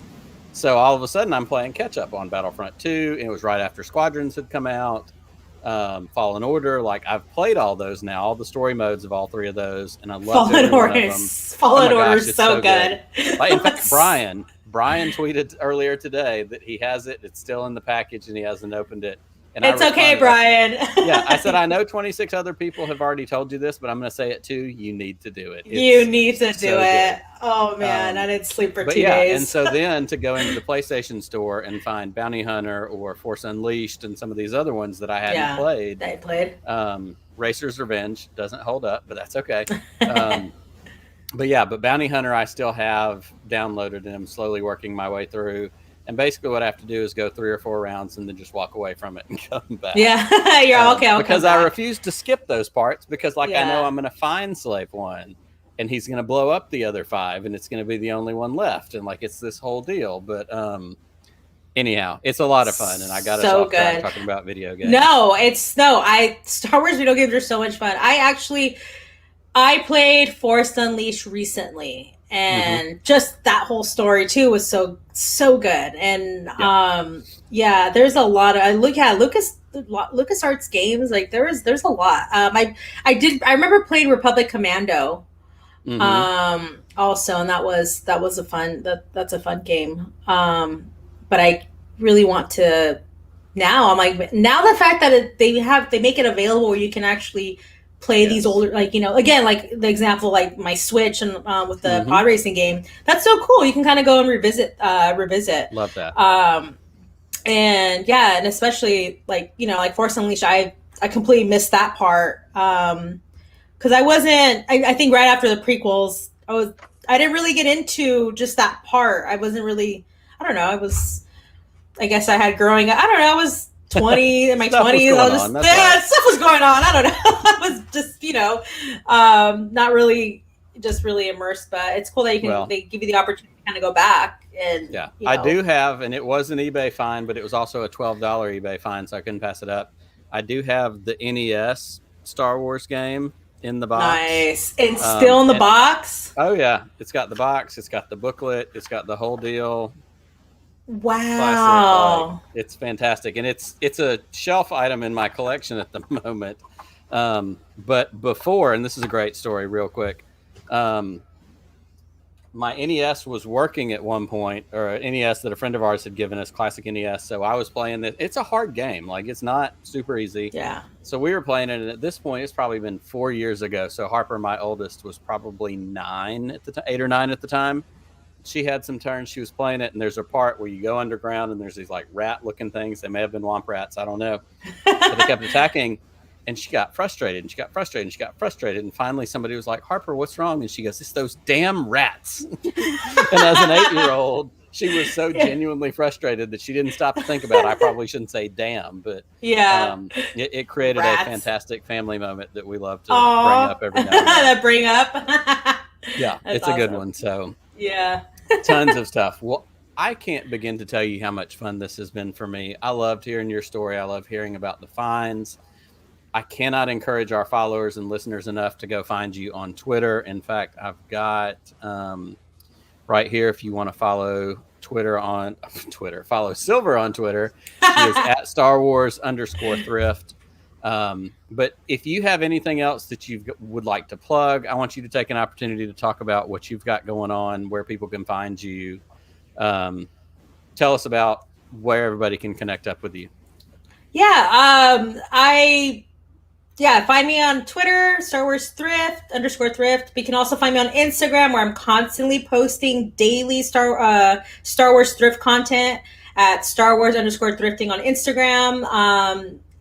So all of a sudden, I'm playing catch-up on Battlefront 2, and it was right after Squadrons had come out. Fallen Order, like, I've played all those now, all the story modes of all 3 of those, and I love Fallen Order. Fallen Order is so good. Like, in fact, Brian tweeted earlier today that he has it. It's still in the package, and he hasn't opened it. And it's okay, Brian. I said, I know 26 other people have already told you this, but I'm going to say it too. You need to do it. You need to do it. Oh, man. I didn't sleep for 2 days. And so then to go into the PlayStation store and find Bounty Hunter or Force Unleashed and some of these other ones that I hadn't played. I played. Racer's Revenge doesn't hold up, but that's okay. But Bounty Hunter I still have downloaded, and I'm slowly working my way through. And basically what I have to do is go 3 or 4 rounds and then just walk away from it and come back. Yeah, you're okay. Because I refuse to skip those parts because, like, I know I'm going to find Slave 1 and he's going to blow up the other 5 and it's going to be the only one left. And, like, it's this whole deal. But anyhow, it's a lot of fun. And I got us off track talking about video games. Star Wars video games are so much fun. I played Force Unleashed recently. And just that whole story too was so good. And there's a lot of LucasArts games. Like there's a lot. I remember playing Republic Commando also, and that was a fun that's a fun game. But I really want to now. I'm like, now the fact that they make it available where you can actually play these older, like, again, like the example, like my Switch and with the pod racing game. That's so cool. You can kind of go and revisit. Love that. And yeah, and especially like, like Force Unleashed, I completely missed that part. Because I think right after the prequels, I didn't really get into just that part. I wasn't really, I don't know. I guess I had growing up, I don't know, I was 20 in my 20s. Stuff was going on. I don't know. I was just, not really, just really immersed. But it's cool that they give you the opportunity to kind of go back. And I do have, and it was an eBay find, but it was also a $12 eBay find, so I couldn't pass it up. I do have the NES Star Wars game in the box. Nice. And still in the box? Oh yeah, it's got the box, it's got the booklet, it's got the whole deal. Wow. Classic, it's fantastic, and it's a shelf item in my collection at the moment. But before, and this is a great story real quick, my NES was working at one point, or an NES that a friend of ours had given us, classic NES. So I was playing this. It's a hard game. Like, it's not super easy. Yeah. So we were playing it, and at this point, it's probably been 4 years ago. So Harper, my oldest, was probably 9 at the time, 8 or 9 at the time. She had some turns. She was playing it, and there's a part where you go underground, and there's these like rat-looking things. They may have been womp rats. I don't know. But they kept attacking. And she got frustrated, and she got frustrated, and she got frustrated. And finally somebody was like, Harper, what's wrong? And she goes, it's those damn rats. And as an 8-year-old, she was so genuinely frustrated that she didn't stop to think about it. I probably shouldn't say damn, but it created a fantastic family moment that we love to bring up every now and then. Bring up. Yeah, that's it's awesome. A good one. So yeah, tons of stuff. Well, I can't begin to tell you how much fun this has been for me. I loved hearing your story. I love hearing about the finds. I cannot encourage our followers and listeners enough to go find you on Twitter. In fact, I've got right here, if you want to follow follow Silver on Twitter. She is at Star Wars _thrift. But if you have anything else that you would like to plug, I want you to take an opportunity to talk about what you've got going on, where people can find you. Tell us about where everybody can connect up with you. Find me on Twitter, Star Wars Thrift _thrift. You can also find me on Instagram, where I'm constantly posting daily Star Wars thrift content at Star Wars _thrifting on Instagram.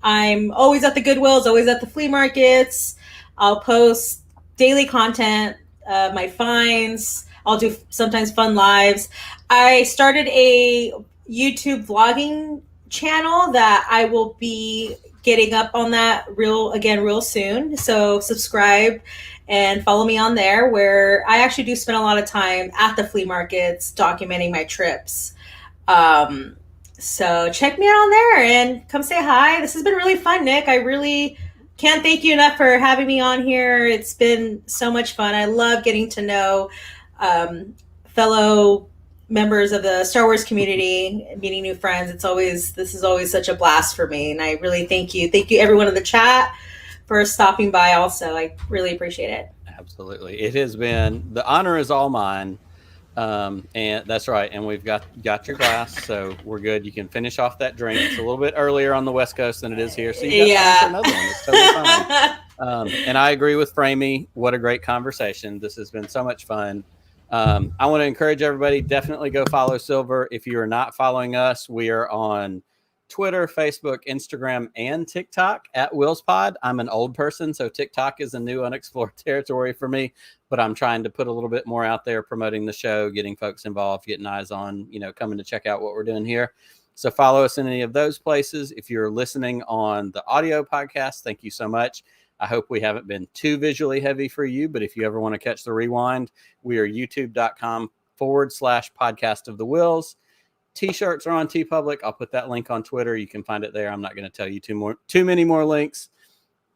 I'm always at the Goodwills, always at the flea markets. I'll post daily content, my finds. I'll do sometimes fun lives. I started a YouTube vlogging channel that I will be getting up on that real soon. So subscribe and follow me on there, where I actually do spend a lot of time at the flea markets documenting my trips. So check me out on there and come say hi. This has been really fun, Nick. I really can't thank you enough for having me on here. It's been so much fun. I love getting to know fellow members of the Star Wars community, meeting new friends. This is always such a blast for me, and I really thank you everyone in the chat for stopping by also. I really appreciate it. Absolutely. It has been, the honor is all mine. And that's right, and we've got your glass, so we're good. You can finish off that drink. It's a little bit earlier on the West Coast than it is here, so you got time for another one. It's totally fine. And I agree with Framey. What a great conversation. This has been so much fun. I want to encourage everybody, definitely go follow Silver. If you are not following us, we are on Twitter, Facebook, Instagram, and TikTok at WillsPod. I'm an old person, so TikTok is a new unexplored territory for me, but I'm trying to put a little bit more out there, promoting the show, getting folks involved, getting eyes on, coming to check out what we're doing here. So follow us in any of those places. If you're listening on the audio podcast, thank you so much. I hope we haven't been too visually heavy for you, but if you ever want to catch the rewind, we are youtube.com/podcast of the Wills. T-shirts are on TeePublic. I'll put that link on Twitter. You can find it there. I'm not going to tell you too many more links.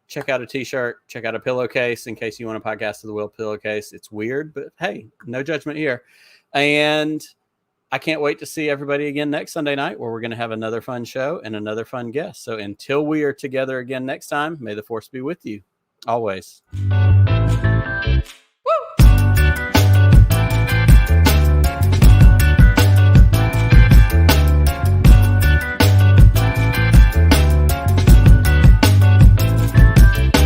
Check out a T-shirt. Check out a pillowcase in case you want a Podcast of the Will pillowcase. It's weird, but hey, no judgment here. And I can't wait to see everybody again next Sunday night, where we're going to have another fun show and another fun guest. So until we are together again next time, may the Force be with you always.